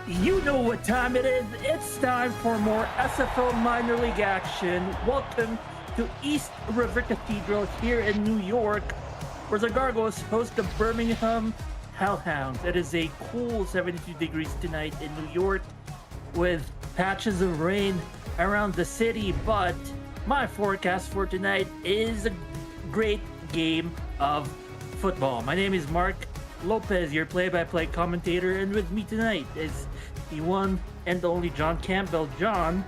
You know what time it is. It's time for more SFL minor league action. Welcome to East River Cathedral here in New York, where the Gargoyles host the Birmingham Hellhounds. It is a cool 72 degrees tonight in New York with patches of rain around the city, but my forecast for tonight is a great game of football. My name is Mark Lopez, your play-by-play commentator, and with me tonight is the one and only John Campbell. John,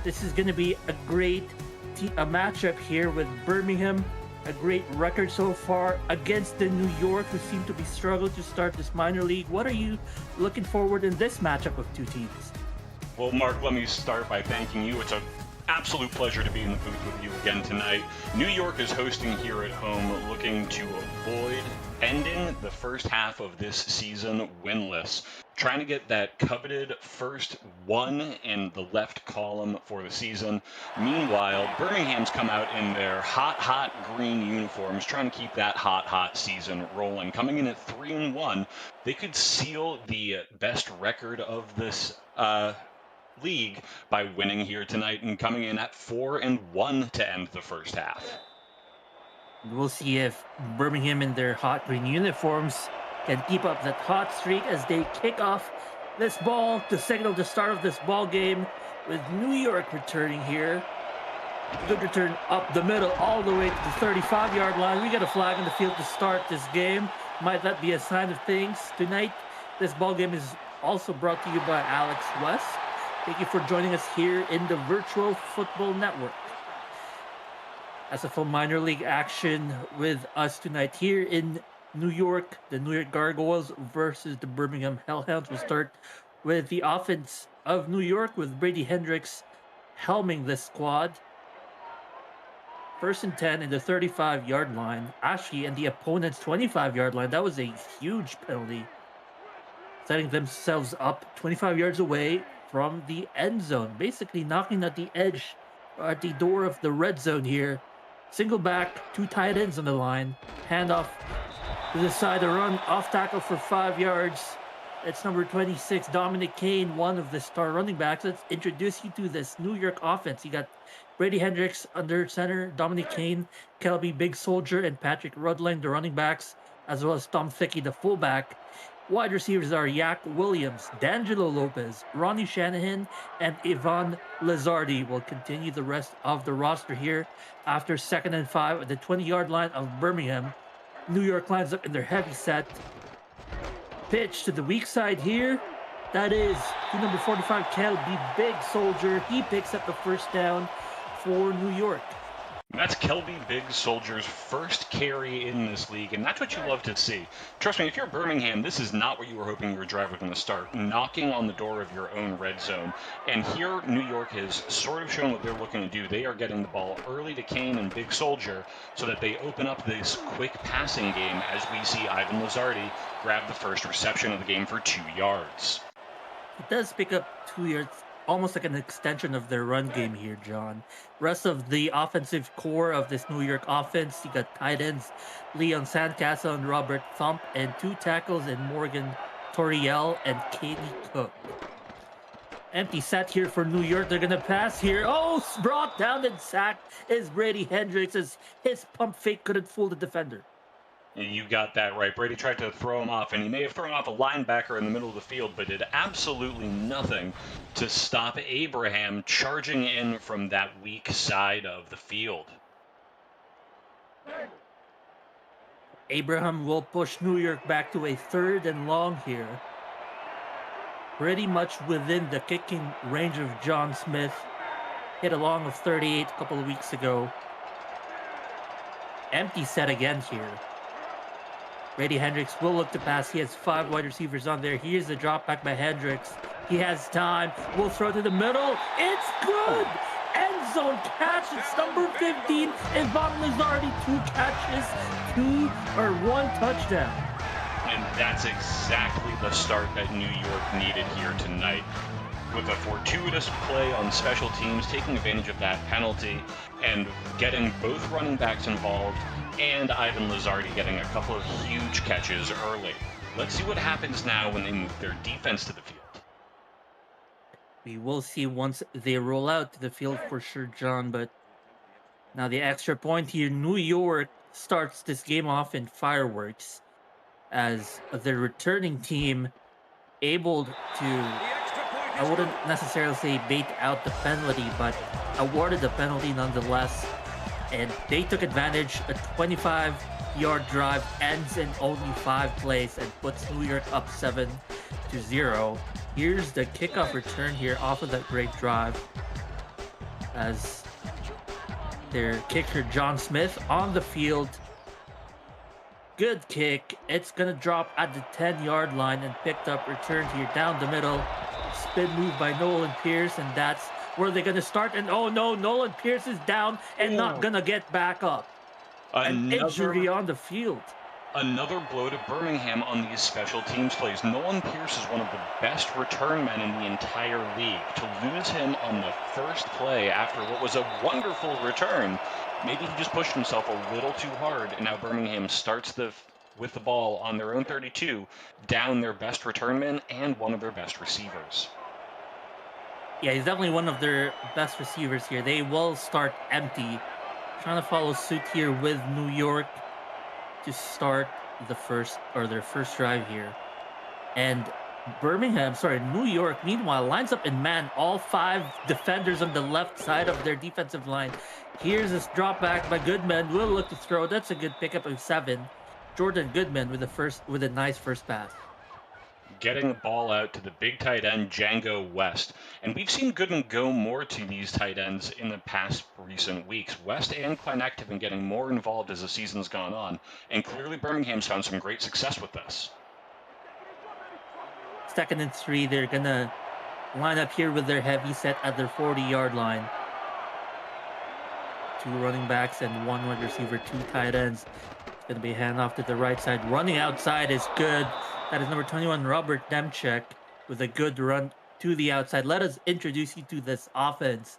this is going to be a great matchup here with Birmingham, a great record so far against the New York, who seem to be struggling to start this minor league. What are you looking forward in this matchup of two teams? Well, Mark, let me start by thanking you. It's an absolute pleasure to be in the booth with you again tonight. New York is hosting here at home, looking to avoid ending the first half of this season winless, trying to get that coveted first one in the left column for the season. Meanwhile, Birmingham's come out in their hot green uniforms, trying to keep that hot season rolling. Coming in at 3-1, they could seal the best record of this league by winning here tonight and coming in at 4-1 to end the first half. We'll see if Birmingham in their hot green uniforms can keep up that hot streak as they kick off this ball to signal the start of this ball game, with New York returning here. Good return up the middle all the way to the 35-yard line. We got a flag on the field to start this game. Might that be a sign of things? Tonight, this ball game is also brought to you by Alex West. Thank you for joining us here in the Virtual Football Network. SFL minor league action with us tonight here in New York. The New York Gargoyles versus the Birmingham Hellhounds. We'll start with the offense of New York, with Brady Hendricks helming this squad. 1st and 10 in the 35-yard line. Actually, in the opponent's 25-yard line. That was a huge penalty, setting themselves up 25 yards away from the end zone, basically knocking at the edge, at the door of the red zone here. Single back, two tight ends on the line. Handoff to the side, to run off tackle for 5 yards. It's number 26, Dominic Kane, one of the star running backs. Let's introduce you to this New York offense. You got Brady Hendricks under center, Dominic Kane, Kelby Big Soldier, and Patrick Rudling, the running backs, as well as Tom Thickey, the fullback. Wide receivers are Yak Williams, D'Angelo Lopez, Ronnie Shanahan, and Ivan Lizardi. Will continue the rest of the roster here after 2nd and 5 at the 20-yard line of Birmingham. New York lines up in their heavy set. Pitch to the weak side here. That is to number 45, Kelby Big Soldier. He picks up the first down for New York. That's Kelby Big Soldier's first carry in this league, and that's what you love to see. Trust me, if you're Birmingham, this is not what you were hoping your drive was going to start, knocking on the door of your own red zone. And here, New York has sort of shown what they're looking to do. They are getting the ball early to Kane and Big Soldier so that they open up this quick passing game as we see Ivan Lizardi grab the first reception of the game for 2 yards. It does pick up 2 yards, almost like an extension of their run game here, John. Rest of the offensive core of this New York offense, you got tight ends Leon Sandcastle and Robert Thump, and 2 tackles in Morgan Toriel and Katie Cook. Empty set here for New York. They're going to pass here. Oh, brought down and sacked is Brady Hendricks, as his pump fake couldn't fool the defender. You got that right. Brady tried to throw him off, and he may have thrown off a linebacker in the middle of the field, but did absolutely nothing to stop Abraham charging in from that weak side of the field. Abraham will push New York back to a 3rd and long here. Pretty much within the kicking range of John Smith. Hit a long of 38 a couple of weeks ago. Empty set again here. Brady Hendricks will look to pass. He has 5 wide receivers on there. Here's the drop back by Hendricks. He has time. Will throw to the middle. It's good! End zone catch. It's number 15. Ivan Lizardi, 2 catches, 1 touchdown. And that's exactly the start that New York needed here tonight. With a fortuitous play on special teams, taking advantage of that penalty and getting both running backs involved, and Ivan Lizardi getting a couple of huge catches early. Let's see what happens now when they move their defense to the field. We will see once they roll out to the field for sure, John. But now the extra point here, New York starts this game off in fireworks as the returning team able to, I wouldn't necessarily say bait out the penalty, but awarded the penalty nonetheless. And they took advantage. A 25-yard drive ends in only 5 plays and puts New York up 7-0. Here's the kickoff return here off of that great drive as their kicker John Smith on the field. Good kick. It's going to drop at the 10-yard line and picked up, returned here down the middle. Spin move by Nolan Pierce, and that's where they're going to start. And oh no, Nolan Pierce is down and not going to get back up. An injury on the field. Another blow to Birmingham on these special teams plays. Nolan Pierce is one of the best return men in the entire league. To lose him on the first play after what was a wonderful return, maybe he just pushed himself a little too hard, and now Birmingham starts with the ball on their own 32, down their best return man and one of their best receivers. Yeah, he's definitely one of their best receivers here. They will start empty, trying to follow suit here with New York to start their first drive here. And New York, meanwhile, lines up in man, all 5 defenders on the left side of their defensive line. Here's this drop back by Goodman. Will look to throw. That's a good pickup of 7. Jordan Goodman with a nice first pass. Getting the ball out to the big tight end, Django West. And we've seen Goodman go more to these tight ends in the past recent weeks. West and Kleinek have been getting more involved as the season's gone on, and clearly Birmingham's found some great success with this. 2nd and 3, they're going to line up here with their heavy set at their 40-yard line. 2 running backs and 1 wide receiver, 2 tight ends. It's going to be a handoff to the right side. Running outside is good. That is number 21, Robert Demchek, with a good run to the outside. Let us introduce you to this offense.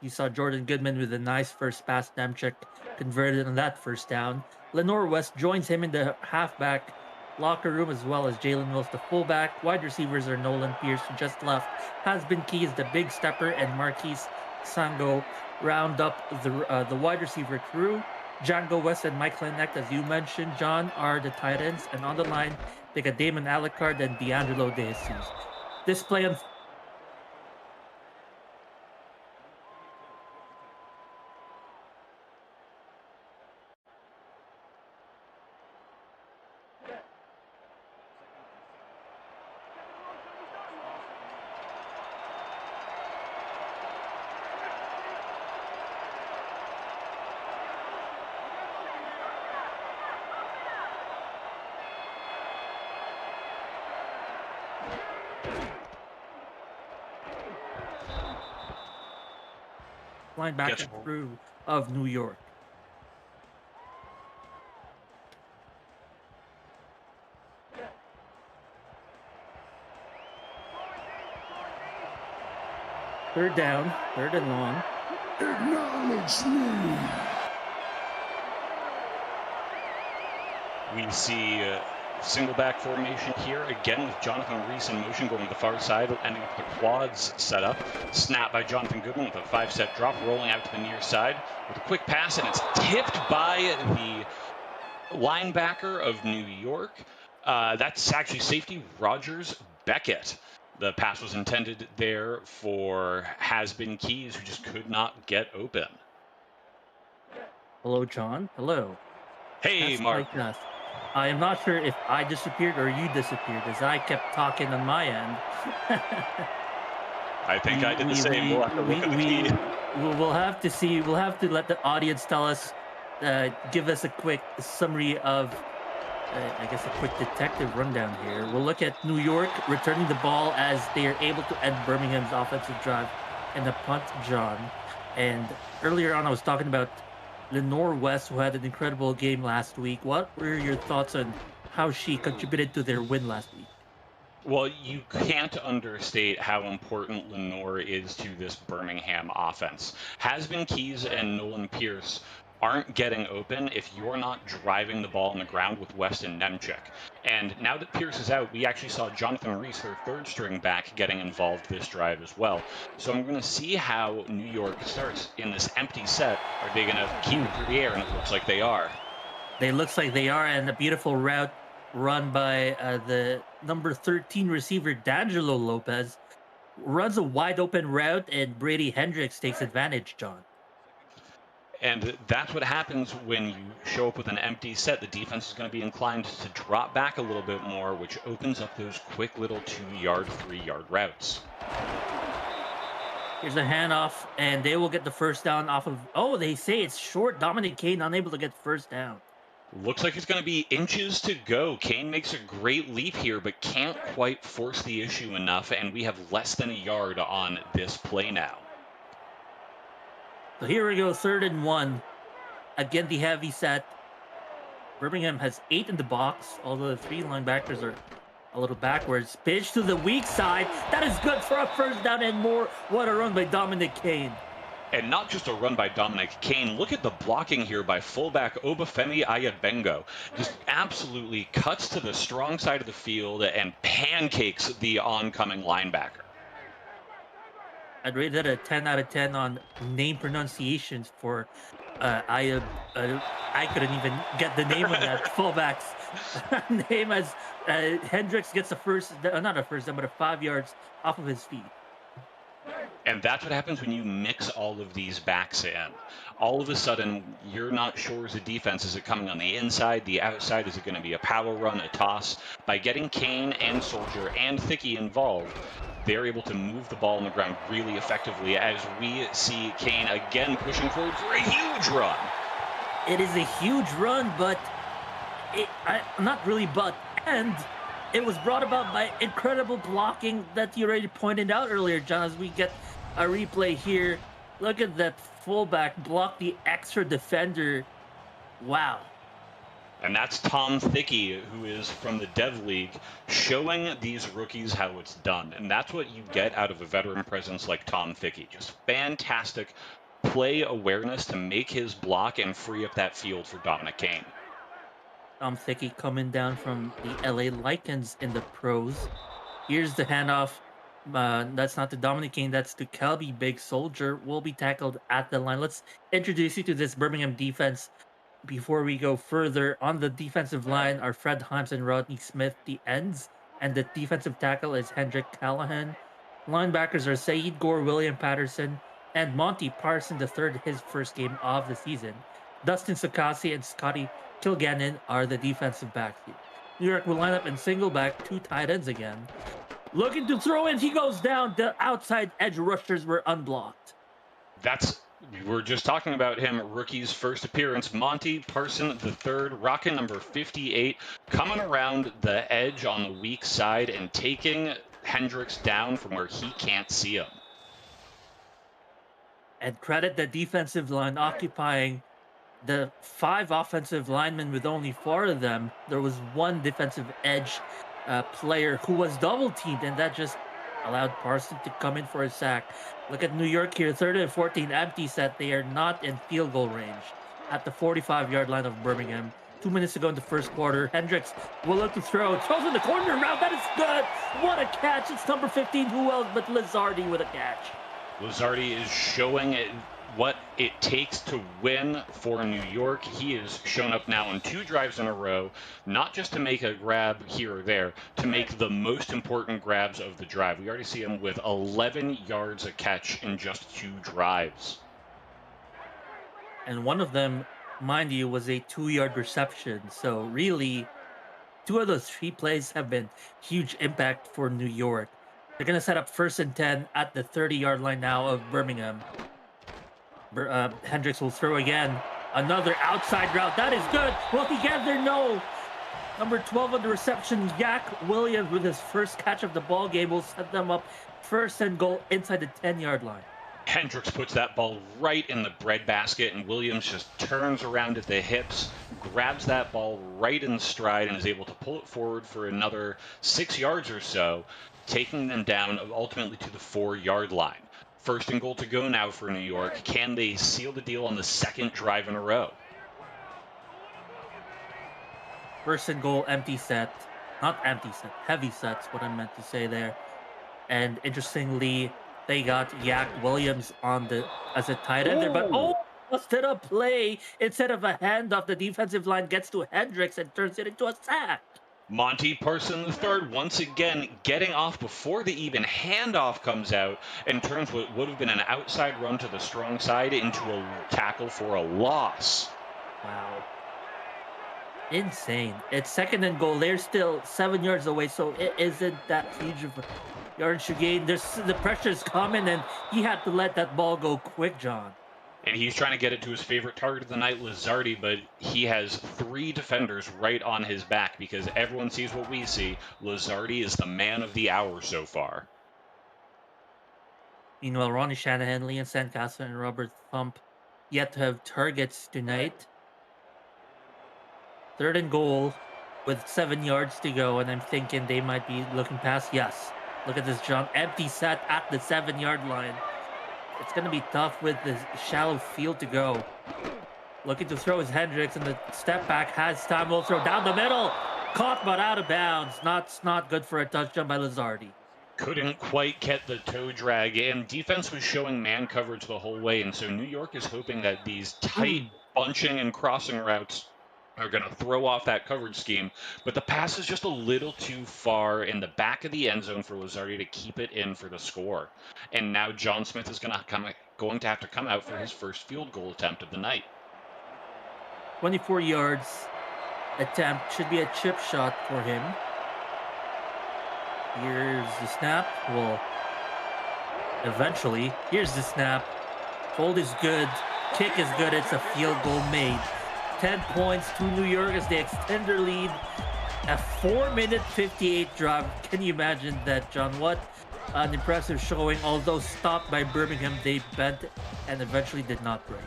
You saw Jordan Goodman with a nice first pass. Demchek converted on that first down. Lenore West joins him in the halfback locker room, as well as Jalen Mills, the fullback. Wide receivers are Nolan Pierce, who just left. Has-been Keys, the big stepper, and Marquise Sango round up the wide receiver crew. Django West and Mike Kleinek, as you mentioned, John, are the tight ends. And on the line, they got Damon Alucard and D'Angelo De Jesus. This play on linebacker crew of New York. Third down, 3rd and long. Acknowledge me. We see single back formation here, again with Jonathan Reese in motion going to the far side, ending up with the quads set up. Snap by Jonathan Goodman with a 5-step drop, rolling out to the near side with a quick pass, and it's tipped by the linebacker of New York. That's actually safety Rogers Beckett. The pass was intended there for Has-Been Keys, who just could not get open. Hello, John. Hello. Hey, Mark. I am not sure if I disappeared or you disappeared, as I kept talking on my end. I think I did the same. We'll have to look at the key. We'll have to see. We'll have to let the audience tell us, give us a quick summary of, I guess, a quick detective rundown here. We'll look at New York returning the ball as they are able to end Birmingham's offensive drive and the punt, John. And earlier on, I was talking about Lenore West, who had an incredible game last week. What were your thoughts on how she contributed to their win last week? Well, you can't understate how important Lenore is to this Birmingham offense. Has-Been Keys and Nolan Pierce aren't getting open if you're not driving the ball on the ground with Weston Nemchik. And now that Pierce is out, we actually saw Jonathan Reese, their third string back, getting involved this drive as well. So I'm going to see how New York starts in this empty set. Are they going to keep it through the air? And it looks like they are. They looks like they are, and a beautiful route run by the number 13 receiver, D'Angelo Lopez, runs a wide open route, and Brady Hendricks takes advantage, John. And that's what happens when you show up with an empty set. The defense is going to be inclined to drop back a little bit more, which opens up those quick little 2-yard, 3-yard routes. Here's a handoff, and they will get the first down off of... Oh, they say it's short. Dominic Kane unable to get first down. Looks like it's going to be inches to go. Kane makes a great leap here, but can't quite force the issue enough, and we have less than a yard on this play now. So here we go, 3rd and 1. Again, the heavy set. Birmingham has 8 in the box, although the 3 linebackers are a little backwards. Pitch to the weak side. That is good for a first down and more. What a run by Dominic Kane. And not just a run by Dominic Kane. Look at the blocking here by fullback Obafemi Ayabengo. Just absolutely cuts to the strong side of the field and pancakes the oncoming linebacker. I'd rate that a 10 out of 10 on name pronunciations for I couldn't even get the name of that fullback's name, as Hendricks gets not a first down, but a 5 yards off of his feet. And that's what happens when you mix all of these backs in. All of a sudden, you're not sure as a defense, is it coming on the inside, the outside, is it going to be a power run, a toss? By getting Kane and Soldier and Thicky involved, they're able to move the ball on the ground really effectively, as we see Kane again pushing forward for a huge run. It is a huge run, but and it was brought about by incredible blocking that you already pointed out earlier, John, as we get a replay here. Look at that fullback block the extra defender. Wow. And that's Tom Thicky, who is from the Dev League, showing these rookies how it's done. And that's what you get out of a veteran presence like Tom Thicky. Just fantastic play awareness to make his block and free up that field for Dominic Kane. Tom Thicky coming down from the LA Lycans in the pros. Here's the handoff. That's not to Dominic Kane, that's to Kelby Big Soldier. Will be tackled at the line. Let's introduce you to this Birmingham defense before we go further. On the defensive line are Fred Himes and Rodney Smith, the ends, and the defensive tackle is Hendrik Callahan. Linebackers are Saeed Gore, William Patterson, and Monty Parson III, his first game of the season. Dustin Sakasi and Scotty Kilgannon are the defensive backs here. New York will line up in single back, 2 tight ends again. Looking to throw in, he goes down. The outside edge rushers were unblocked. We're just talking about him, rookie's first appearance. Monty Parson III, rocking number 58, coming around the edge on the weak side and taking Hendricks down from where he can't see him. And credit the defensive line occupying the 5 offensive linemen with only 4 of them. There was 1 defensive edge player who was double teamed, and that just allowed Parson to come in for a sack. Look at New York here, 3rd and 14, empty set. They are not in field goal range at the 45-yard line of Birmingham. 2 minutes to go in the first quarter. Hendricks will look to throw. Throws in the corner route. That is good. What a catch. It's number 15. Who else but Lizardi with a catch? Lizardi is showing what it takes to win for New York. He has shown up now in 2 drives in a row, not just to make a grab here or there, to make the most important grabs of the drive. We already see him with 11 yards a catch in just 2 drives. And one of them, mind you, was a 2-yard reception. So really, 2 of those 3 plays have been huge impact for New York. They're going to set up 1st and 10 at the 30-yard line now of Birmingham. Hendricks will throw again. Another outside route. That is good. Will he get there? No. Number 12 on the reception, Yak Williams, with his first catch of the ball game, will set them up 1st and goal inside the 10-yard line. Hendricks puts that ball right in the breadbasket, and Williams just turns around at the hips, grabs that ball right in stride, and is able to pull it forward for another 6 yards or so, taking them down ultimately to the 4-yard line. First and goal to go now for New York. Can they seal the deal on the second drive in a row? First and goal, empty set. Not empty set, heavy set's what I meant to say there. And interestingly, they got Yak Williams on the as a tight end there, but busted a play. Instead of a handoff, the defensive line gets to Hendricks and turns it into a sack. Monty Parson III once again getting off before the even handoff comes out and turns what would have been an outside run to the strong side into a tackle for a loss. Wow. Insane. It's second and goal. They're still 7 yards away, so it isn't that huge of a yardage to gain. The pressure's coming, and he had to let that ball go quick, John. And he's trying to get it to his favorite target of the night, Lizardi, but he has 3 defenders right on his back because everyone sees what we see. Lizardi is the man of the hour so far. Meanwhile, Ronnie Shanahan, Leon Sandcastle, and Robert Thump yet to have targets tonight. Third and goal with 7 yards to go, and I'm thinking they might be looking past. Yes. Look at this jump. Empty set at the 7-yard line. It's going to be tough with the shallow field to go. Looking to throw his Hendricks, and the step back has time. Will throw down the middle. Caught but out of bounds. Not good for a touchdown by Lizardi. Couldn't quite get the toe drag in. Defense was showing man coverage the whole way, and so New York is hoping that these tight bunching and crossing routes are going to throw off that coverage scheme, but the pass is just a little too far in the back of the end zone for Lizardi to keep it in for the score. And now John Smith is going to have to come out for his first field goal attempt of the night. 24 yards attempt. Should be a chip shot for him. Here's the snap. Well, eventually, here's the snap. Hold is good. Kick is good. It's a field goal made. 10 points to New York as they extend their lead. A 4-minute 58 drive. Can you imagine that, John? What an impressive showing. Although stopped by Birmingham, they bent and eventually did not break.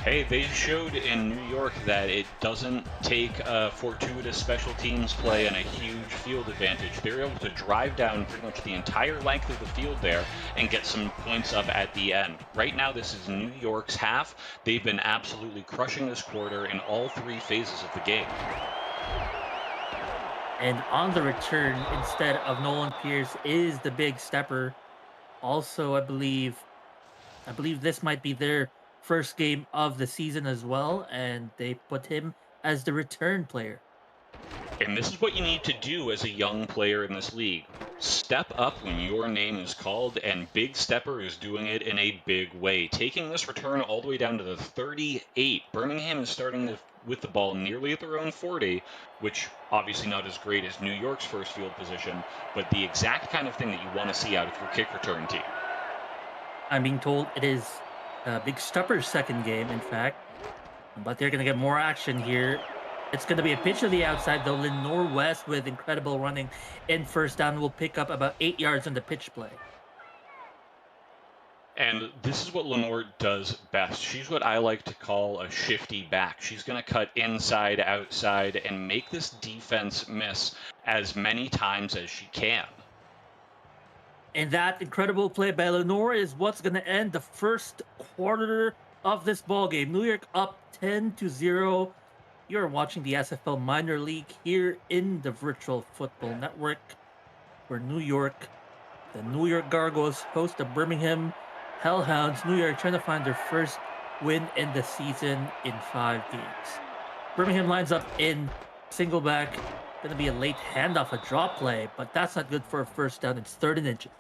Hey, they showed in New York that it doesn't take a fortuitous special teams play and a huge field advantage. They're able to drive down pretty much the entire length of the field there and get some points up at the end. Right now, this is New York's half. They've been absolutely crushing this quarter in all 3 phases of the game. And on the return, instead of Nolan Pierce, is the big stepper. Also, I believe this might be their first game of the season as well, and they put him as the return player. And this is what you need to do as a young player in this league. Step up when your name is called, and Big Stepper is doing it in a big way. Taking this return all the way down to the 38. Birmingham is starting with the ball nearly at their own 40, which obviously not as great as New York's first field position, but the exact kind of thing that you want to see out of your kick return team. I'm being told it is Big Stepper's second game, in fact, but they're going to get more action here. It's going to be a pitch to the outside, though. Lenore West, with incredible running in first down, will pick up about 8 yards on the pitch play. And this is what Lenore does best. She's what I like to call a shifty back. She's going to cut inside, outside, and make this defense miss as many times as she can. And that incredible play by Lenore is what's going to end the first quarter of this ball game. New York up 10-0. You're watching the SFL Minor League here in the Virtual Football Network, where the New York Gargoyles host the Birmingham Hellhounds. New York trying to find their first win in the season in 5 games. Birmingham lines up in single back. Going to be a late handoff, a drop play, but that's not good for a first down. It's 3rd and inches.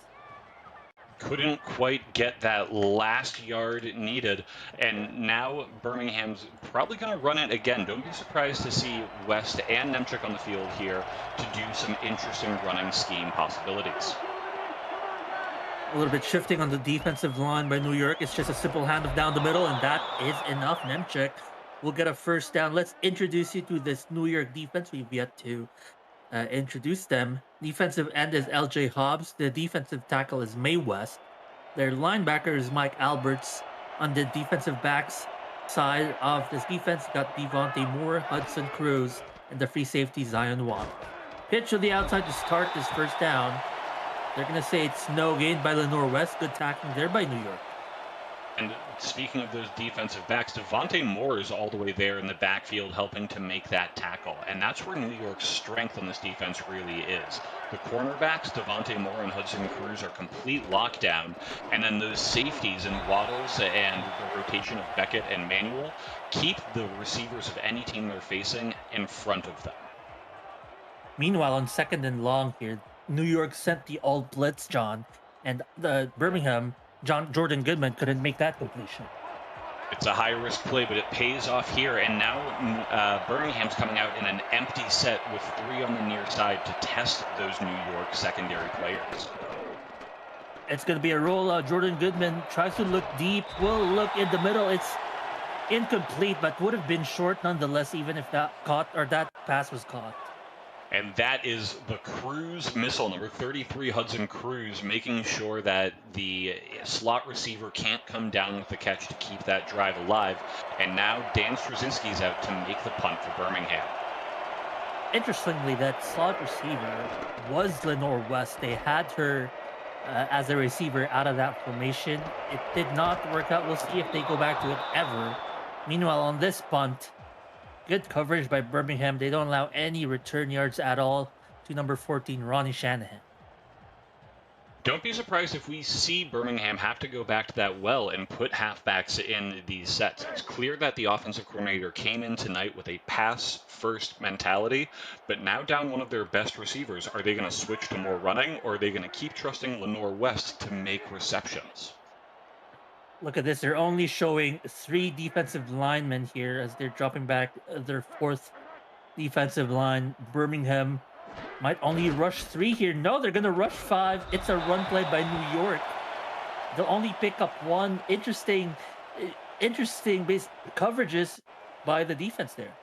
Couldn't quite get that last yard needed, and now Birmingham's probably going to run it again. Don't be surprised to see West and Nemchuk on the field here to do some interesting running scheme possibilities. A little bit shifting on the defensive line by New York. It's just a simple handoff down the middle, and that is enough. Nemchuk will get a first down. Let's introduce you to this New York defense. We've yet to introduce them. Defensive end is LJ Hobbs. The defensive tackle is May West. Their linebacker is Mike Alberts. On the defensive backs side of this defense, got Devontae Moore, Hudson Cruz, and the free safety Zion Watt. Pitch to the outside to start this first down. They're going to say it's no gain by Lenore West. Good tackling there by New York. And speaking of those defensive backs, Devontae Moore is all the way there in the backfield helping to make that tackle. And that's where New York's strength on this defense really is. The cornerbacks, Devontae Moore and Hudson Cruz, are complete lockdown. And then those safeties and Waddles and the rotation of Beckett and Manuel keep the receivers of any team they're facing in front of them. Meanwhile, on 2nd and long here, New York sent the all blitz, John, and the Birmingham, Jordan Goodman couldn't make that completion. It's a high-risk play, but it pays off here. And now Birmingham's coming out in an empty set with 3 on the near side to test those New York secondary players. It's going to be a roll. Jordan Goodman tries to look deep, will look in the middle. It's incomplete, but would have been short nonetheless, even if that pass was caught. And that is the Cruz missile, number 33, Hudson Cruz, making sure that the slot receiver can't come down with the catch to keep that drive alive. And now Dan Straczynski's out to make the punt for Birmingham. Interestingly, that slot receiver was Lenore West. They had her as a receiver out of that formation. It did not work out. We'll see if they go back to it ever. Meanwhile, on this punt, good coverage by Birmingham. They don't allow any return yards at all to number 14, Ronnie Shanahan. Don't be surprised if we see Birmingham have to go back to that well and put halfbacks in these sets. It's clear that the offensive coordinator came in tonight with a pass-first mentality, but now down one of their best receivers. Are they going to switch to more running, or are they going to keep trusting Lenore West to make receptions? Look at this. They're only showing 3 defensive linemen here as they're dropping back their 4th defensive line. Birmingham might only rush 3 here. No, they're going to rush 5. It's a run play by New York. They'll only pick up 1. Interesting base coverages by the defense there.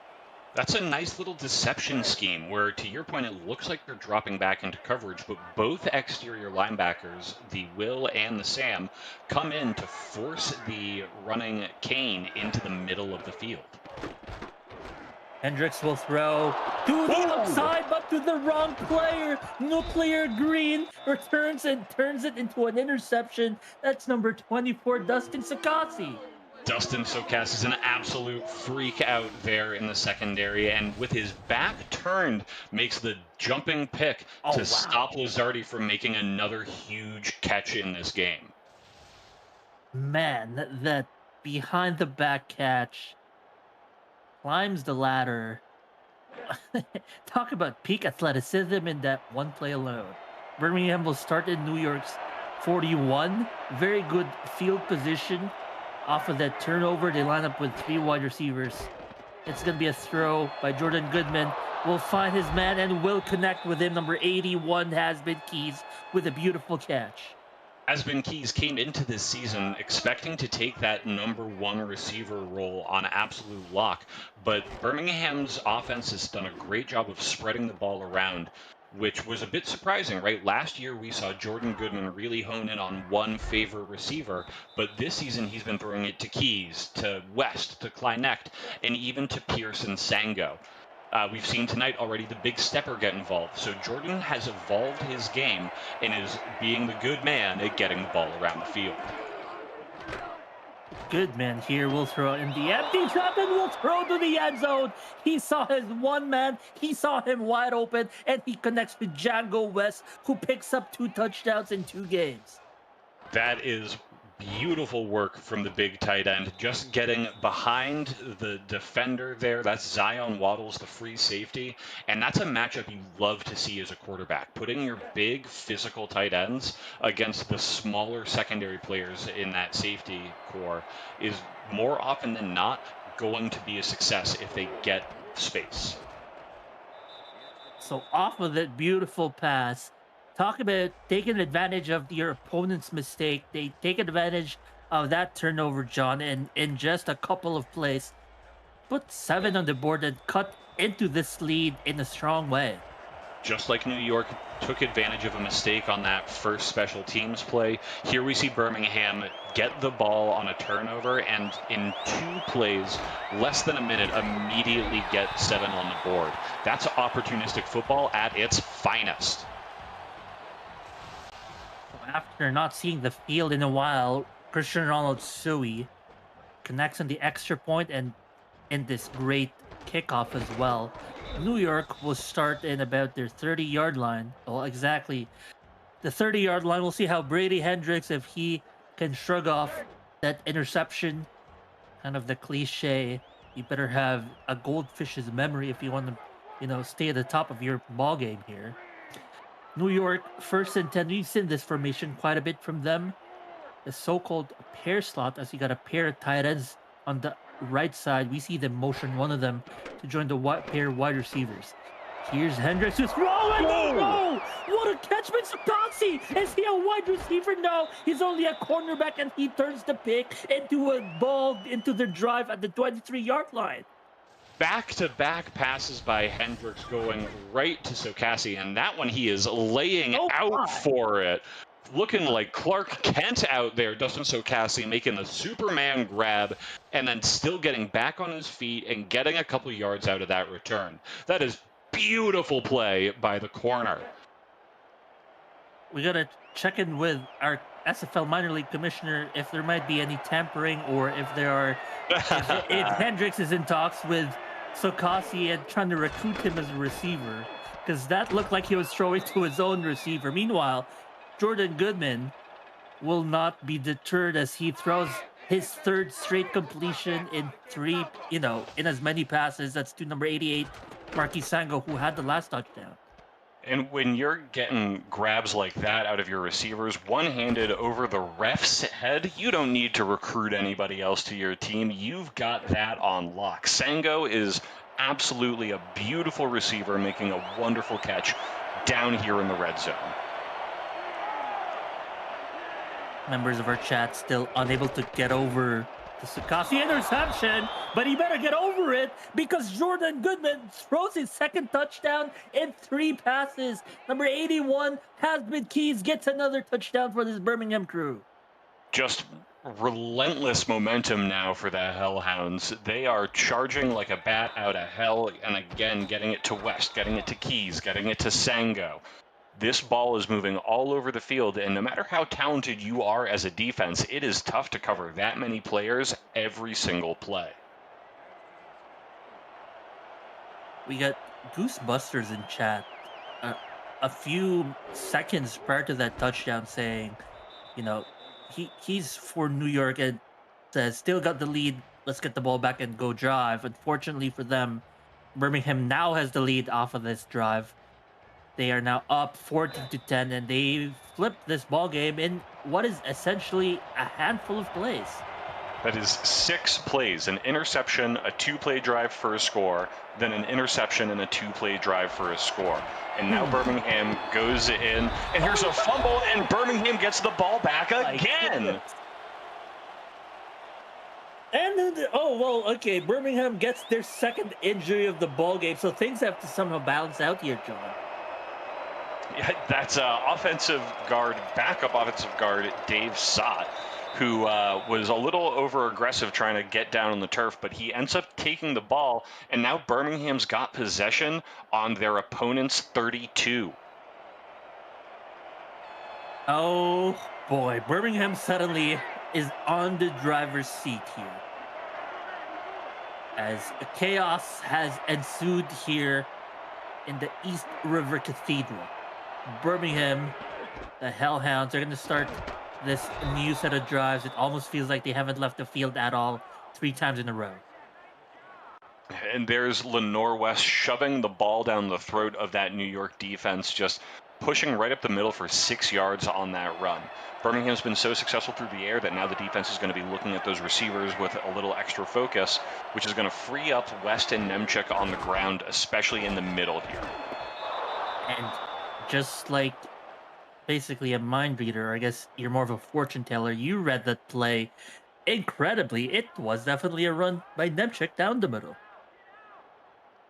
That's a nice little deception scheme where, to your point, it looks like they're dropping back into coverage, but both exterior linebackers, the Will and the Sam, come in to force the running Kane into the middle of the field. Hendricks will throw to the outside, but to the wrong player. Nuclear Green returns and turns it into an interception. That's number 24, Dustin Sakasi. Dustin Sokas is an absolute freak out there in the secondary, and with his back turned, makes the jumping pick to stop Lizardi from making another huge catch in this game. Man, that behind the back catch climbs the ladder. Talk about peak athleticism in that one play alone. Birmingham will start in New York's 41. Very good field position. Off of that turnover, they line up with 3 wide receivers. It's going to be a throw by Jordan Goodman. Will find his man and will connect with him. Number 81 has been Keys with a beautiful catch. Has-been Keys came into this season expecting to take that number 1 receiver role on absolute lock, but Birmingham's offense has done a great job of spreading the ball around, which was a bit surprising, right? Last year, we saw Jordan Goodman really hone in on one favorite receiver, but this season he's been throwing it to Keys, to West, to Kleinecht, and even to Pearson Sango. We've seen tonight already the big stepper get involved, so Jordan has evolved his game and is being the good man at getting the ball around the field. Goodman here will throw in the empty trap and will throw to the end zone. He saw his one man. He saw him wide open, and he connects with Django West, who picks up 2 touchdowns in 2 games. That is beautiful work from the big tight end, just getting behind the defender there. That's Zion Waddles, the free safety, and that's a matchup you love to see as a quarterback. Putting your big physical tight ends against the smaller secondary players in that safety core is more often than not going to be a success if they get space. So off of that beautiful pass, talk about taking advantage of your opponent's mistake. They take advantage of that turnover, John, and in just a couple of plays, put 7 on the board and cut into this lead in a strong way. Just like New York took advantage of a mistake on that first special teams play, here we see Birmingham get the ball on a turnover and in 2 plays, less than a minute, immediately get 7 on the board. That's opportunistic football at its finest. After not seeing the field in a while, Cristiano Ronaldo Sui connects on the extra point and in this great kickoff as well. New York will start in about their 30-yard line. Well, exactly the 30-yard line. We'll see how Brady Hendricks, if he can shrug off that interception, kind of the cliche. You better have a goldfish's memory if you want to, stay at the top of your ball game here. New York, first and 10. We've seen this formation quite a bit from them. The so-called pair slot, as you got a pair of tight ends on the right side. We see them motion one of them to join the pair of wide receivers. Here's Hendricks who's throwing. Oh no! What a catch by Sakasi! Is he a wide receiver? No, he's only a cornerback, and he turns the pick into a ball into the drive at the 23-yard line. Back-to-back passes by Hendricks going right to Sokasi, and that one he is laying out for it. Looking like Clark Kent out there, Dustin Sokasi making the Superman grab and then still getting back on his feet and getting a couple yards out of that return. That is beautiful play by the corner. We got to check in with our SFL minor league commissioner if there might be any tampering or if there are if Hendricks is in talks with Sokasi and trying to recruit him as a receiver, because that looked like he was throwing to his own receiver. Meanwhile, Jordan Goodman will not be deterred as he throws his third straight completion in in as many passes. That's to number 88, Marquis Sango, who had the last touchdown. And when you're getting grabs like that out of your receivers, one-handed over the ref's head, you don't need to recruit anybody else to your team. You've got that on lock. Sango is absolutely a beautiful receiver, making a wonderful catch down here in the red zone. Members of our chat still unable to get over the Sakasi interception, but he better get over it because Jordan Goodman throws his second touchdown in 3 passes. Number 81, Hasbin Keys, gets another touchdown for this Birmingham crew. Just relentless momentum now for the Hellhounds. They are charging like a bat out of hell, and again, getting it to West, getting it to Keys, getting it to Sango. This ball is moving all over the field, and no matter how talented you are as a defense, it is tough to cover that many players every single play. We got Goosebusters in chat a few seconds prior to that touchdown saying, he's for New York and says, still got the lead, let's get the ball back and go drive. Unfortunately for them, Birmingham now has the lead off of this drive. They are now up 14-10, and they flipped this ball game in what is essentially a handful of plays. That is 6 plays, an interception, a 2-play drive for a score, then an interception and a 2-play drive for a score. And now Birmingham goes in, and here's a fumble, and Birmingham gets the ball back again. And then, okay, Birmingham gets their second injury of the ball game, so things have to somehow balance out here, John. Yeah, that's backup offensive guard, Dave Sott, who was a little over-aggressive trying to get down on the turf, but he ends up taking the ball, and now Birmingham's got possession on their opponent's 32. Oh, boy. Birmingham suddenly is on the driver's seat here, as chaos has ensued here in the East River Cathedral. Birmingham, the Hellhounds, are going to start this new set of drives. It almost feels like they haven't left the field at all 3 times in a row. And there's Lenore West shoving the ball down the throat of that New York defense, just pushing right up the middle for 6 yards on that run. Birmingham's been so successful through the air that now the defense is going to be looking at those receivers with a little extra focus, which is going to free up West and Nemchuk on the ground, especially in the middle here. And just like basically a mind reader, I guess you're more of a fortune teller, you read that play incredibly. It was definitely a run by Nemchuk down the middle.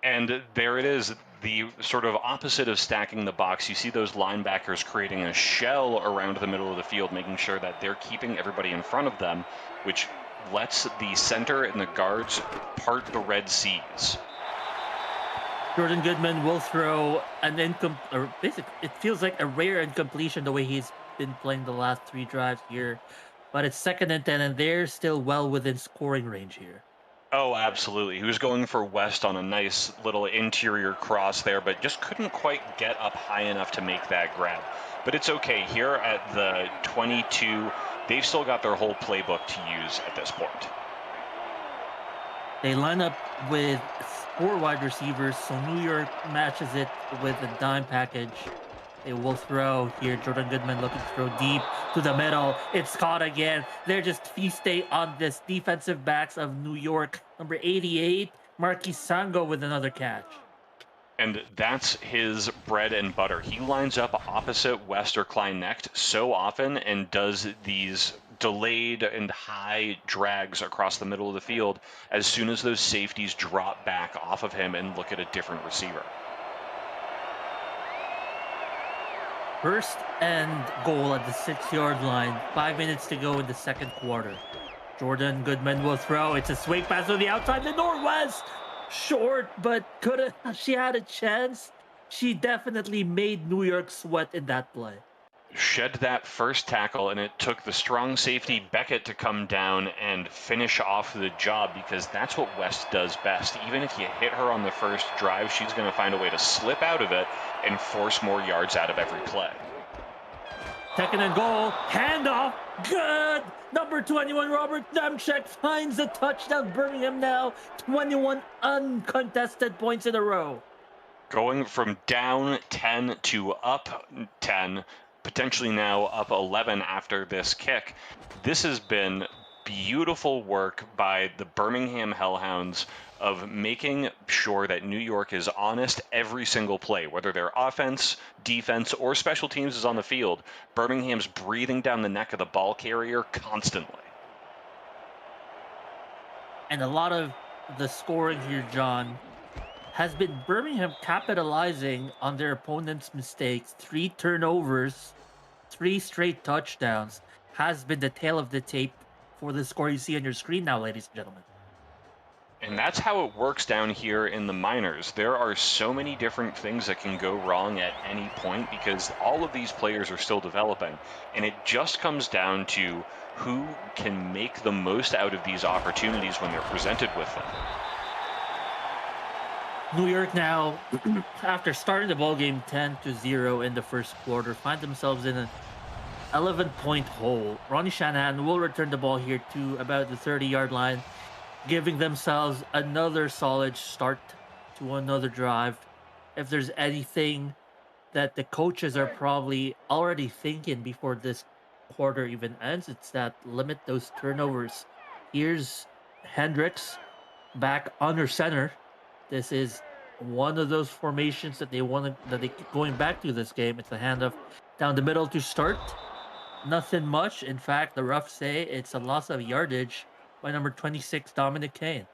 And there it is, the sort of opposite of stacking the box. You see those linebackers creating a shell around the middle of the field, making sure that they're keeping everybody in front of them, which lets the center and the guards part the Red Seas. Jordan Goodman will throw an it feels like a rare incompletion the way he's been playing the last 3 drives here. But it's 2nd and 10, and they're still well within scoring range here. Oh, absolutely. He was going for West on a nice little interior cross there, but just couldn't quite get up high enough to make that grab. But it's okay. Here at the 22, they've still got their whole playbook to use at this point. They line up with 4 wide receivers, so New York matches it with a dime package. They will throw here. Jordan Goodman looking to throw deep to the middle. It's caught again. They're just feasting on this defensive backs of New York. Number 88, Marquis Sango with another catch. And that's his bread and butter. He lines up opposite West or Klein Necht so often and does these delayed and high drags across the middle of the field as soon as those safeties drop back off of him and look at a different receiver. 1st and goal at the 6-yard line. 5 minutes to go in the 2nd quarter. Jordan Goodman will throw. It's a swing pass to the outside. The Northwest short, but could have. She had a chance. She definitely made New York sweat in that play. Shed that first tackle, and it took the strong safety Beckett to come down and finish off the job, because that's what West does best. Even if you hit her on the first drive, she's going to find a way to slip out of it and force more yards out of every play. 2nd and goal. Handoff. Good. Number 21, Robert Demchek finds a touchdown. Birmingham now 21 uncontested points in a row. Going from down 10 to up 10, potentially now up 11 after this kick. This has been beautiful work by the Birmingham Hellhounds of making sure that New York is honest every single play, whether their offense, defense, or special teams is on the field. Birmingham's breathing down the neck of the ball carrier constantly. And a lot of the scoring here, John, has been Birmingham capitalizing on their opponent's mistakes. 3 turnovers, 3 straight touchdowns has been the tail of the tape for the score you see on your screen now, ladies and gentlemen. And that's how it works down here in the minors. There are so many different things that can go wrong at any point because all of these players are still developing. And it just comes down to who can make the most out of these opportunities when they're presented with them. New York now, after starting the ball game 10-0 in the first quarter, find themselves in an 11-point hole. Ronnie Shanahan will return the ball here to about the 30-yard line, giving themselves another solid start to another drive. If there's anything that the coaches are probably already thinking before this quarter even ends, it's that limit those turnovers. Here's Hendricks back under center. This is one of those formations that they keep going back to this game. It's a handoff down the middle to start. Nothing much. In fact, the refs say it's a loss of yardage by number 26, Dominic Kane.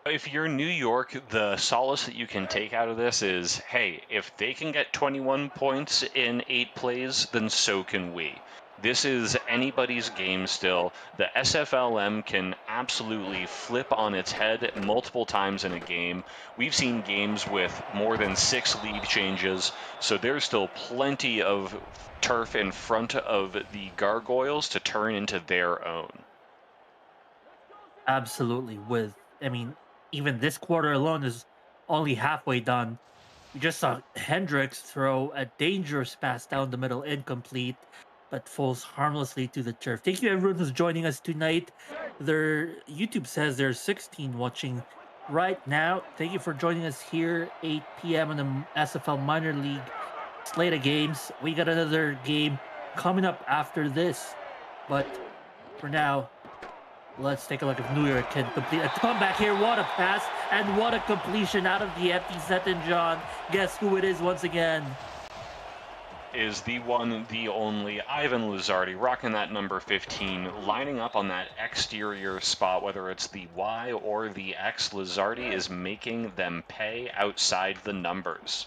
If you're New York, the solace that you can take out of this is, hey, if they can get 21 points in 8 plays, then so can we. This is anybody's game still. The SFLm can absolutely flip on its head multiple times in a game. We've seen games with more than 6 lead changes, so there's still plenty of turf in front of the Gargoyles to turn into their own. Absolutely. Even this quarter alone is only halfway done. We just saw Hendricks throw a dangerous pass down the middle, incomplete, but falls harmlessly to the turf. Thank you, everyone who's joining us tonight. Their YouTube says there's 16 watching right now. Thank you for joining us here, 8 p.m. on the SFL Minor League slate of games. We got another game coming up after this, but for now, let's take a look if New York can complete a comeback here. What a pass and what a completion out of the empty set. And John, guess who it is once again? Is the one, the only Ivan Lizardi, rocking that number 15, lining up on that exterior spot, whether it's the Y or the X. Lizardi is making them pay outside the numbers.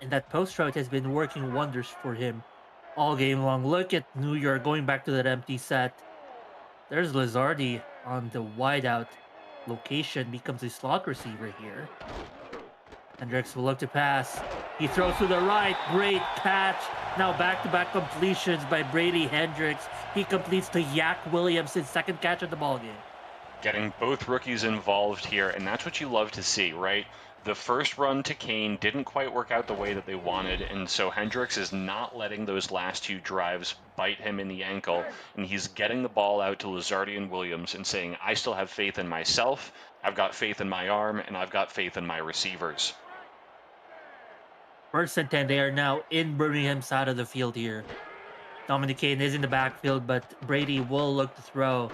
And that post route has been working wonders for him all game long. Look at New York going back to that empty set. There's Lizardi on the wideout location, becomes a slot receiver here. Hendricks will look to pass. He throws to the right. Great catch. Now back-to-back completions by Brady Hendricks. He completes to Yak Williams, his second catch of the ballgame. Getting both rookies involved here, and that's what you love to see, right? The first run to Kane didn't quite work out the way that they wanted, and so Hendricks is not letting those last two drives bite him in the ankle, and he's getting the ball out to Lizardi and Williams and saying, I still have faith in myself, I've got faith in my arm, and I've got faith in my receivers. First and 10, they are now in Birmingham side of the field here. Dominic Kane is in the backfield, but Brady will look to throw.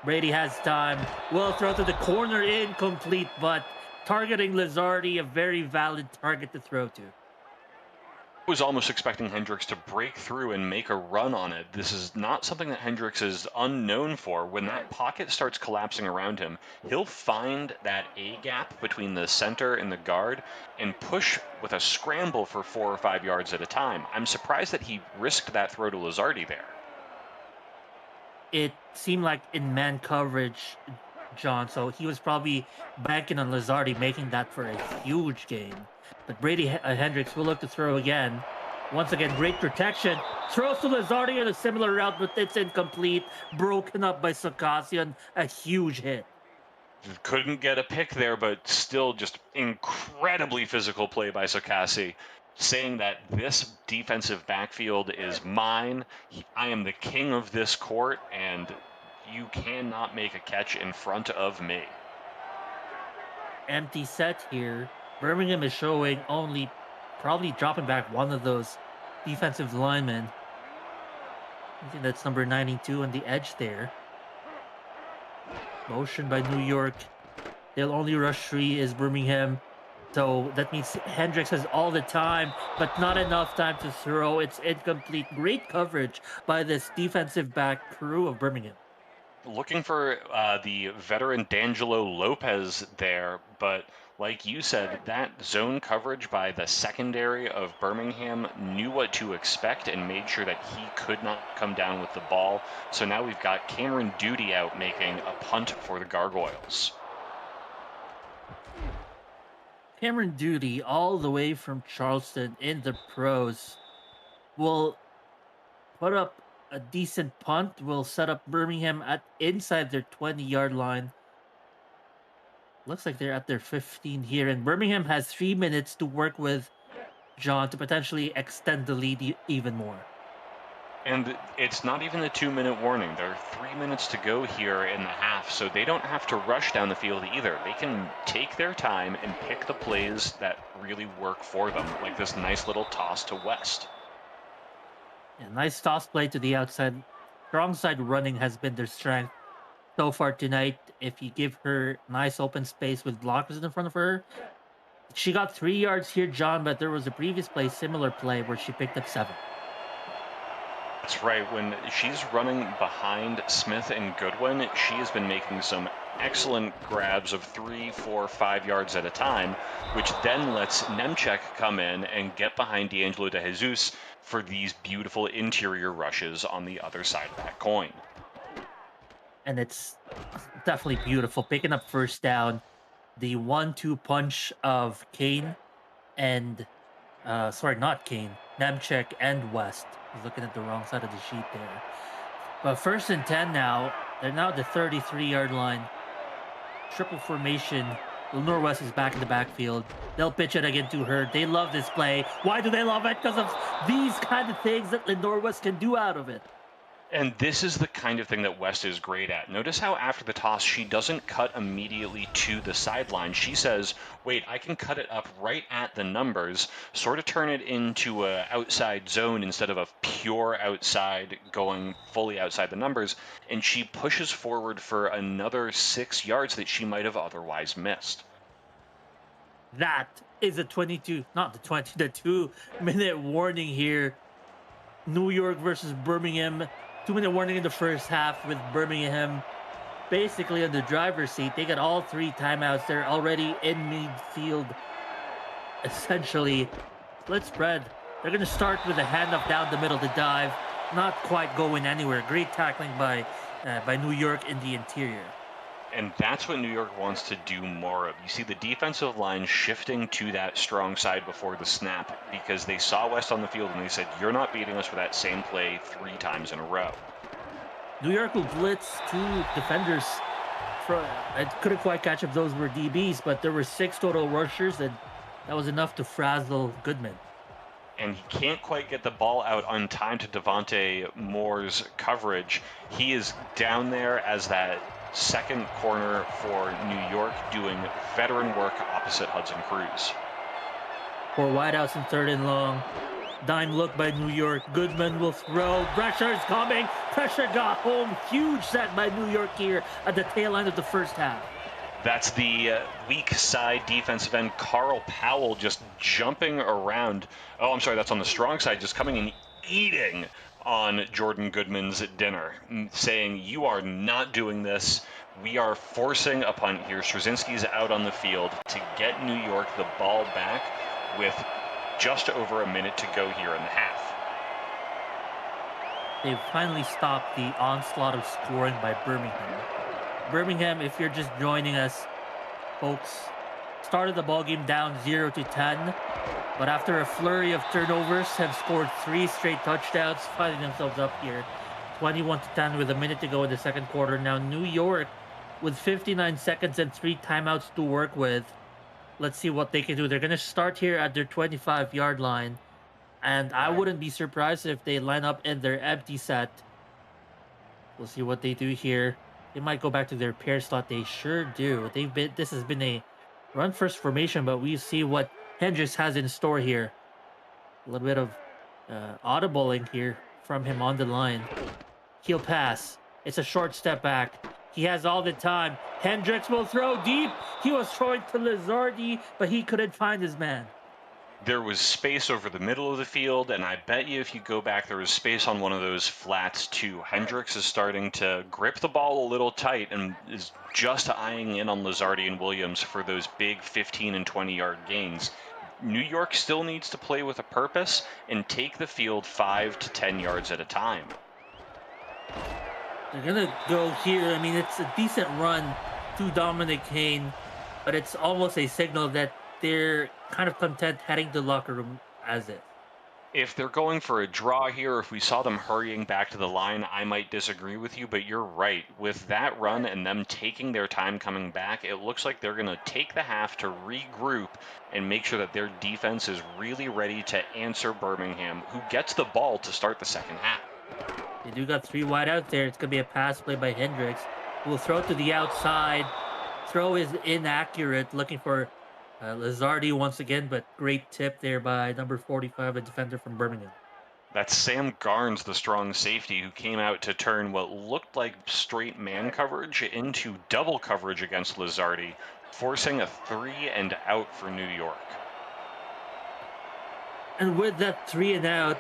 Brady has time. Will throw to the corner, incomplete, but targeting Lizardi, a very valid target to throw to. I was almost expecting Hendricks to break through and make a run on it. This is not something that Hendricks is unknown for. When that pocket starts collapsing around him, he'll find that A gap between the center and the guard and push with a scramble for 4 or 5 yards at a time. I'm surprised that he risked that throw to Lizardi there. It seemed like in man coverage, John, so he was probably banking on Lizardi making that for a huge gain. But Brady Hendricks will look to throw again. Once again, great protection. Throws to Lizardi in a similar route, but it's incomplete. Broken up by Sakassian. A huge hit. Couldn't get a pick there, but still just incredibly physical play by Sokassi, saying that this defensive backfield is mine. I am the king of this court, and you cannot make a catch in front of me. Empty set here. Birmingham is showing only probably dropping back one of those defensive linemen. I think that's number 92 on the edge there. Motion by New York. They'll only rush 3 is Birmingham. So that means Hendricks has all the time, but not enough time to throw. It's incomplete. Great coverage by this defensive back crew of Birmingham. Looking for the veteran D'Angelo Lopez there, but like you said, that zone coverage by the secondary of Birmingham knew what to expect and made sure that he could not come down with the ball. So now we've got Cameron Duty out making a punt for the Gargoyles. Cameron Duty, all the way from Charleston in the pros, will put up a decent punt, will set up Birmingham at inside their 20-yard line. Looks like they're at their 15 here, and Birmingham has 3 minutes to work with John to potentially extend the lead even more. And it's not even a 2-minute warning. There are 3 minutes to go here in the half, so they don't have to rush down the field either. They can take their time and pick the plays that really work for them, like this nice little toss to West. Yeah, nice toss play to the outside. Strong side running has been their strength so far tonight. If you give her nice open space with blockers in front of her, she got 3 yards here, John, but there was a previous play, similar play, where she picked up 7. That's right. When she's running behind Smith and Goodwin, she has been making some excellent grabs of 3, 4, 5 yards at a time, which then lets Nemchek come in and get behind D'Angelo De Jesus for these beautiful interior rushes on the other side of that coin. And it's definitely beautiful. Picking up first down, the 1-2 punch of Kane and, not Kane, Nemchek and West. He's looking at the wrong side of the sheet there. But first and 10 now. They're now at the 33-yard line. Triple formation. Lenore West is back in the backfield. They'll pitch it again to her. They love this play. Why do they love it? Because of these kind of things that Lenore West can do out of it. And this is the kind of thing that West is great at. Notice how after the toss, she doesn't cut immediately to the sideline. She says, wait, I can cut it up right at the numbers, sort of turn it into an outside zone instead of a pure outside going fully outside the numbers. And she pushes forward for another 6 yards that she might have otherwise missed. That is a 2-minute warning here. New York versus Birmingham. 2-minute warning in the first half with Birmingham basically on the driver's seat. They got all 3 timeouts. They're already in midfield. Essentially, split spread. They're going to start with a handoff down the middle to dive. Not quite going anywhere. Great tackling by New York in the interior. And that's what New York wants to do more of. You see the defensive line shifting to that strong side before the snap because they saw West on the field and they said, you're not beating us with that same play 3 times in a row. New York will blitz two defenders. I couldn't quite catch up those were DBs, but there were 6 total rushers, and that was enough to frazzle Goodman. And he can't quite get the ball out on time to Devontae Moore's coverage. He is down there as that second corner for New York doing veteran work opposite Hudson Cruz. 4 wideouts and 3rd and long. Dime look by New York. Goodman will throw. Pressure's coming. Pressure got home. Huge set by New York here at the tail end of the first half. That's the weak side defensive end, Carl Powell, just jumping around. Oh, I'm sorry, that's on the strong side, just coming and eating on Jordan Goodman's dinner, saying, you are not doing this. We are forcing a punt here. Straczynski's out on the field to get New York the ball back with just over a minute to go here in the half. They've finally stopped the onslaught of scoring by Birmingham. Birmingham, if you're just joining us, folks, started the ball game down 0-10, but after a flurry of turnovers, have scored 3 straight touchdowns, finding themselves up here, 21-10 with a minute to go in the second quarter. Now New York, with 59 seconds and 3 timeouts to work with, let's see what they can do. They're going to start here at their 25-yard line, and I wouldn't be surprised if they line up in their empty set. We'll see what they do here. They might go back to their pair slot. They sure do. This has been a run first formation, but we see what Hendricks has in store here. A little bit of audibling here from him on the line. He'll pass. It's a short step back. He has all the time. Hendricks will throw deep. He was throwing to Lizardi, but he couldn't find his man. There was space over the middle of the field, and I bet you if you go back, there was space on one of those flats too. Hendricks is starting to grip the ball a little tight and is just eyeing in on Lizardi and Williams for those big 15 and 20-yard gains. New York still needs to play with a purpose and take the field 5 to 10 yards at a time. They're going to go here. I mean, it's a decent run to Dominic Kane, but it's almost a signal that they're kind of content heading to the locker room as is. If they're going for a draw here, if we saw them hurrying back to the line, I might disagree with you, but you're right. With that run and them taking their time coming back, it looks like they're going to take the half to regroup and make sure that their defense is really ready to answer Birmingham, who gets the ball to start the second half. They do got 3 wide out there. It's going to be a pass play by Hendricks. We'll throw to the outside. Throw is inaccurate, looking for Lizardi once again, but great tip there by number 45, a defender from Birmingham. That's Sam Garnes, the strong safety, who came out to turn what looked like straight man coverage into double coverage against Lizardi, forcing a 3 and out for New York. And with that 3 and out,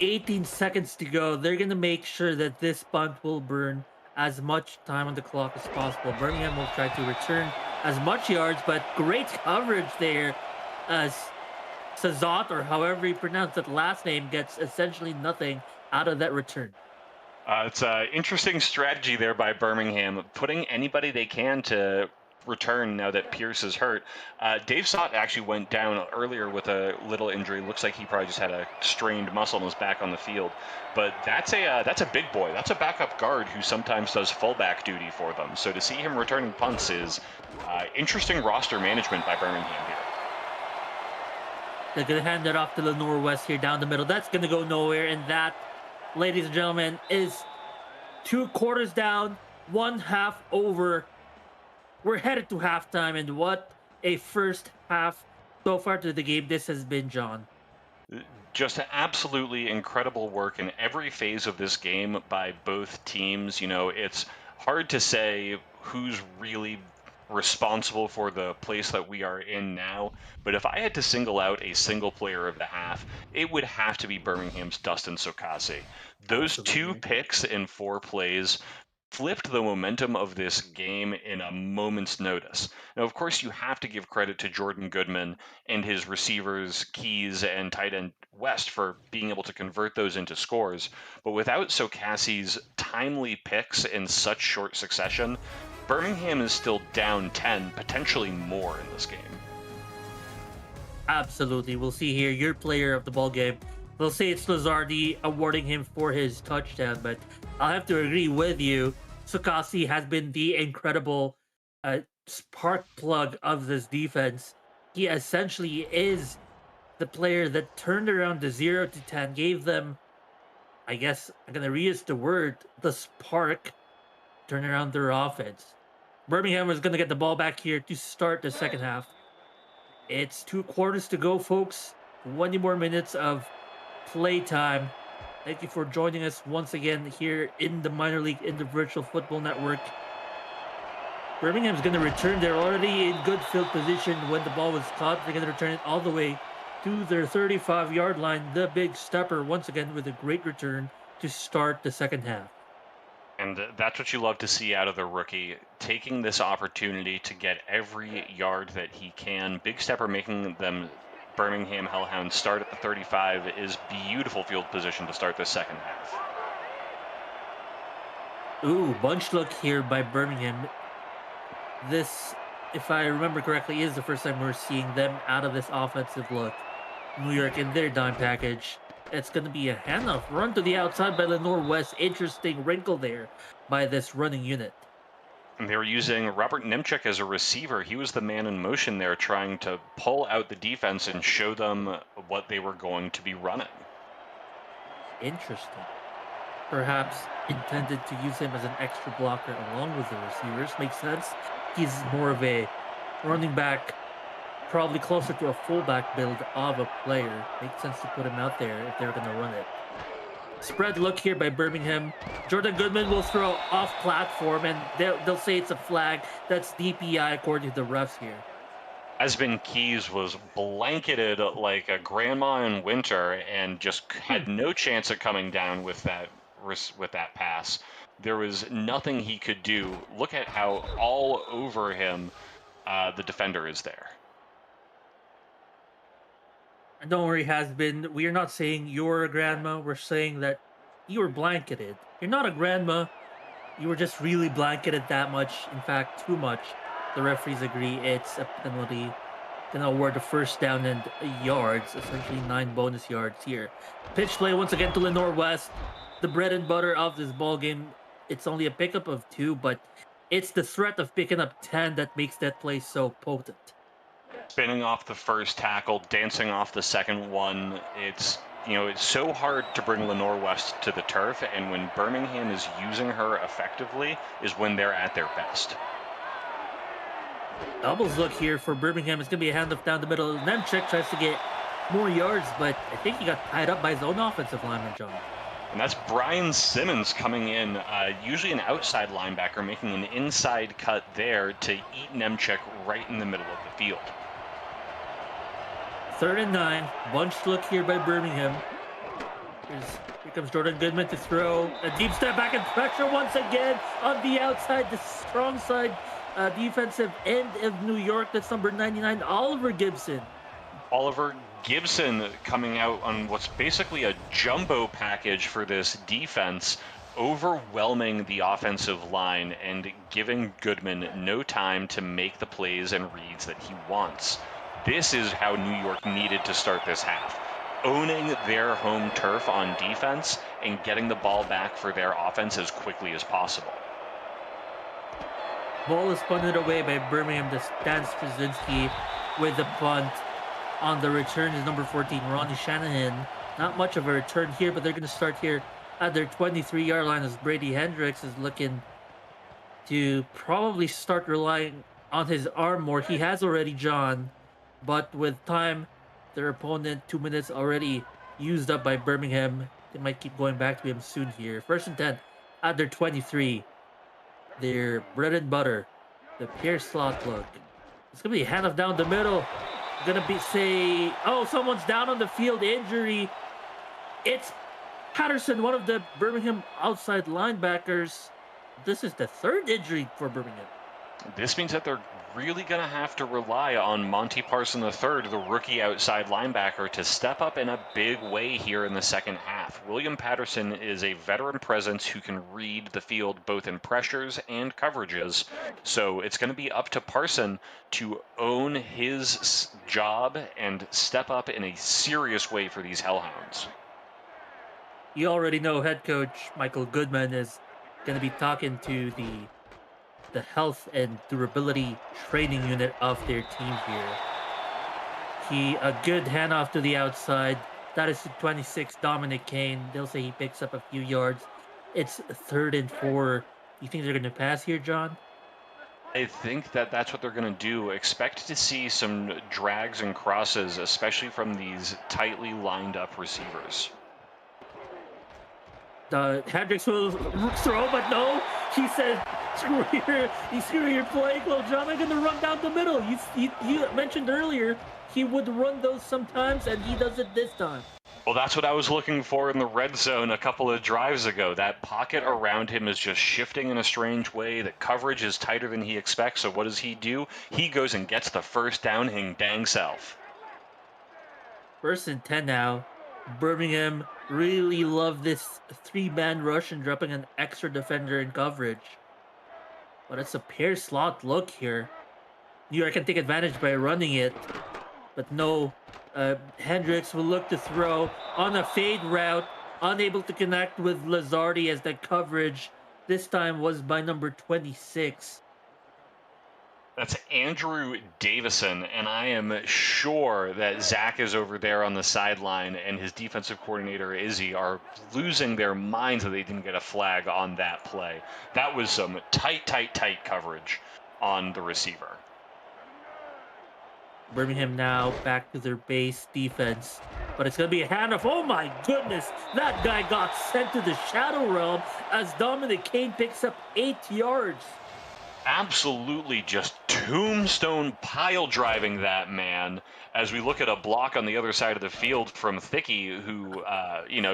18 seconds to go, they're going to make sure that this punt will burn as much time on the clock as possible. Birmingham will try to return as much yards, but great coverage there as Sazat, or however you pronounce that last name, gets essentially nothing out of that return. It's an interesting strategy there by Birmingham, putting anybody they can to return now that Pierce is hurt. Dave Sott actually went down earlier with a little injury. Looks like he probably just had a strained muscle and was back on the field. But that's a big boy. That's a backup guard who sometimes does fullback duty for them. So to see him returning punts is interesting roster management by Birmingham here. They're going to hand it off to Lenore West here down the middle. That's going to go nowhere. And that, ladies and gentlemen, is 2 quarters down, 1 half over. We're headed to halftime, and what a first half so far to the game this has been, John. Just absolutely incredible work in every phase of this game by both teams. You know, it's hard to say who's really responsible for the place that we are in now, but if I had to single out a single player of the half, it would have to be Birmingham's Dustin Sokasi. Those Absolutely. 2 picks in 4 plays flipped the momentum of this game in a moment's notice. Now, of course, you have to give credit to Jordan Goodman and his receivers, Keys, and tight end West for being able to convert those into scores. But without Sokasi's timely picks in such short succession, Birmingham is still down 10, potentially more in this game. Absolutely. We'll see here your player of the ball game. They'll say it's Lazardi, awarding him for his touchdown, but I'll have to agree with you. Sukasi has been the incredible spark plug of this defense. He essentially is the player that turned around the 0 to 10, gave them, I guess I'm going to reuse the word, the spark, turn around their offense. Birmingham is going to get the ball back here to start the second half. It's 2 quarters to go, folks. 20 more minutes of play time. Thank you for joining us once again here in the minor league in the Virtual Football Network. Birmingham's going to return. They're already in good field position when the ball was caught. They're going to return it all the way to their 35-yard line. The big stepper once again with a great return to start the second half. And that's what you love to see out of the rookie, taking this opportunity to get every yard that he can. Big stepper making them Birmingham Hellhounds start at the 35 is beautiful field position to start the second half. Ooh, bunch look here by Birmingham. This, if I remember correctly, is the first time we're seeing them out of this offensive look. New York in their dime package. It's going to be a handoff. Run to the outside by Lenore West. Interesting wrinkle there by this running unit. And they were using Robert Nemchek as a receiver. He was the man in motion there trying to pull out the defense and show them what they were going to be running. Interesting. Perhaps intended to use him as an extra blocker along with the receivers. Makes sense. He's more of a running back, probably closer to a fullback build of a player. Makes sense to put him out there if they're going to run it. Spread look here by Birmingham. Jordan Goodman will throw off platform, and they'll say it's a flag. That's DPI according to the refs here. Asbin Keys was blanketed like a grandma in winter and just had no chance of coming down with that pass. There was nothing he could do. Look at how all over him the defender is there. Don't worry, Has-Been. We are not saying you're a grandma. We're saying that you were blanketed. You're not a grandma. You were just really blanketed that much. In fact, too much. The referees agree it's a penalty. Gonna award the first down and yards, essentially 9 bonus yards here. Pitch play once again to Lenore West. The bread and butter of this ball game. It's only a pickup of 2, but it's the threat of picking up 10 that makes that play so potent. Spinning off the first tackle, dancing off the second one. It's so hard to bring Lenore West to the turf, and when Birmingham is using her effectively is when they're at their best. Doubles look here for Birmingham. It's going to be a handoff down the middle. Nemchek tries to get more yards, but I think he got tied up by his own offensive lineman, John. And that's Brian Simmons coming in, usually an outside linebacker, making an inside cut there to eat Nemchek right in the middle of the field. 3rd and 9. Bunch look here by Birmingham. Here comes Jordan Goodman to throw. A deep step back and pressure once again on the outside. The strong side defensive end of New York. That's number 99, Oliver Gibson. Oliver Gibson coming out on what's basically a jumbo package for this defense, overwhelming the offensive line and giving Goodman no time to make the plays and reads that he wants. This is how New York needed to start this half. Owning their home turf on defense and getting the ball back for their offense as quickly as possible. Ball is punted away by Birmingham to Stan Straczynski with the punt. On the return is number 14, Ronnie Shanahan. Not much of a return here, but they're going to start here at their 23-yard line as Brady Hendricks is looking to probably start relying on his arm more. He has already, John, but with time, their opponent, 2 minutes already used up by Birmingham. They might keep going back to him soon here. 1st and 10 at their 23. Their bread and butter, the Pierce slot look. It's going to be a handoff down the middle. Gonna be someone's down on the field, injury. It's Patterson, one of the Birmingham outside linebackers. This is the 3rd injury for Birmingham. This means that they're really going to have to rely on Monty Parson III, the rookie outside linebacker, to step up in a big way here in the second half. William Patterson is a veteran presence who can read the field both in pressures and coverages. So it's going to be up to Parson to own his job and step up in a serious way for these Hellhounds. You already know head coach Michael Goodman is going to be talking to the health and durability training unit of their team here. A good handoff to the outside. That is to 26, Dominic Kane. They'll say he picks up a few yards. It's 3rd and 4. You think they're going to pass here, John? I think that that's what they're going to do. Expect to see some drags and crosses, especially from these tightly lined up receivers. Hendricks will throw, but no. He said, screw your play, well, John, I'm going to run down the middle. You mentioned earlier he would run those sometimes, and he does it this time. Well, that's what I was looking for in the red zone a couple of drives ago. That pocket around him is just shifting in a strange way. The coverage is tighter than he expects, so what does he do? He goes and gets the first down his dang self. 1st and 10 now. Birmingham really love this 3-man rush and dropping an extra defender in coverage. But it's a pair slot look here. New York can take advantage by running it. But no, Hendricks will look to throw on a fade route, unable to connect with Lazardi as the coverage this time was by number 26. That's Andrew Davison, and I am sure that Zach is over there on the sideline and his defensive coordinator, Izzy, are losing their minds that they didn't get a flag on that play. That was some tight coverage on the receiver. Birmingham now back to their base defense, but it's going to be a handoff. Oh my goodness, that guy got sent to the shadow realm as Dominic Kane picks up 8 yards. Absolutely just tombstone pile driving that man as we look at a block on the other side of the field from Thicky, who,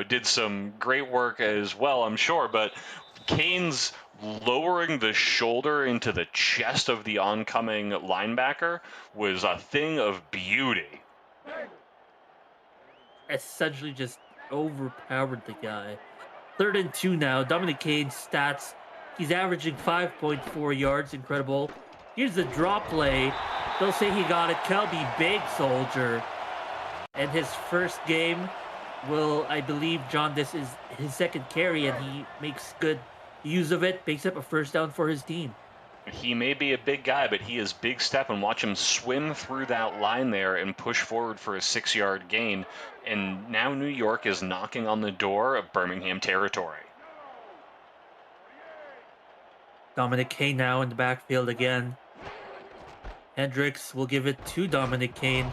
did some great work as well, I'm sure, but Kane's lowering the shoulder into the chest of the oncoming linebacker was a thing of beauty. Essentially just overpowered the guy. 3rd and 2 now. Dominic Kane's stats. He's averaging 5.4 yards. Incredible. Here's the drop play. They'll say he got it. Kelby Big Soldier. And his first game will, I believe, John, this is his second carry, and he makes good use of it. Picks up a first down for his team. He may be a big guy, but he is big step, and watch him swim through that line there and push forward for a 6-yard gain. And now New York is knocking on the door of Birmingham territory. Dominic Kane now in the backfield again. Hendricks will give it to Dominic Kane.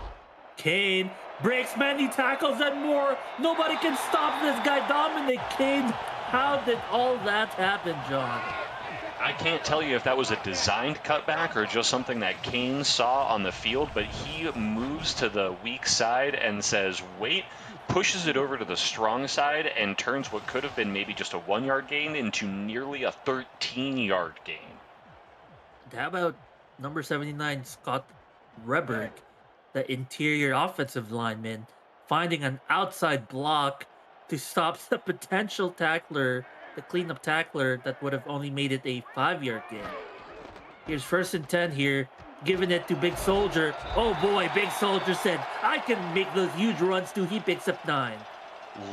Kane breaks many tackles and more. Nobody can stop this guy, Dominic Kane. How did all that happen, John? I can't tell you if that was a designed cutback or just something that Kane saw on the field, but he moves to the weak side and says, wait, pushes it over to the strong side and turns what could have been maybe just a 1-yard gain into nearly a 13-yard gain. How about number 79, Scott Reberg, the interior offensive lineman, finding an outside block to stop the potential tackler, the cleanup tackler that would have only made it a 5-yard gain. Here's 1st and 10 here, giving it to Big Soldier. Oh boy, Big Soldier said, I can make those huge runs too. He picks up 9.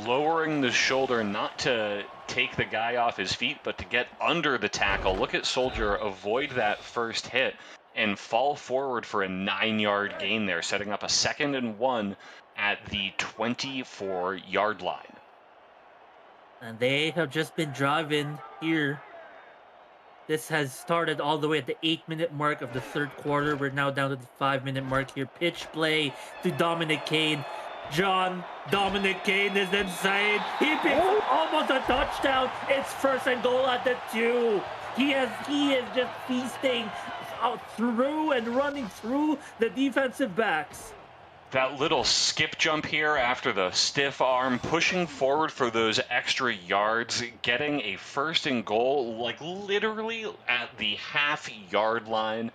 Lowering the shoulder, not to take the guy off his feet, but to get under the tackle. Look at Soldier avoid that first hit and fall forward for a 9-yard gain there, setting up a 2nd and 1 at the 24-yard line. And they have just been driving here. This has started all the way at the 8-minute mark of the 3rd quarter. We're now down to the 5-minute mark here. Pitch play to Dominic Kane. John, Dominic Kane is insane. He picks up almost a touchdown. It's 1st and goal at the 2. He is just feasting out through and running through the defensive backs. That little skip jump here after the stiff arm, pushing forward for those extra yards, getting a first and goal, like literally at the half-yard line.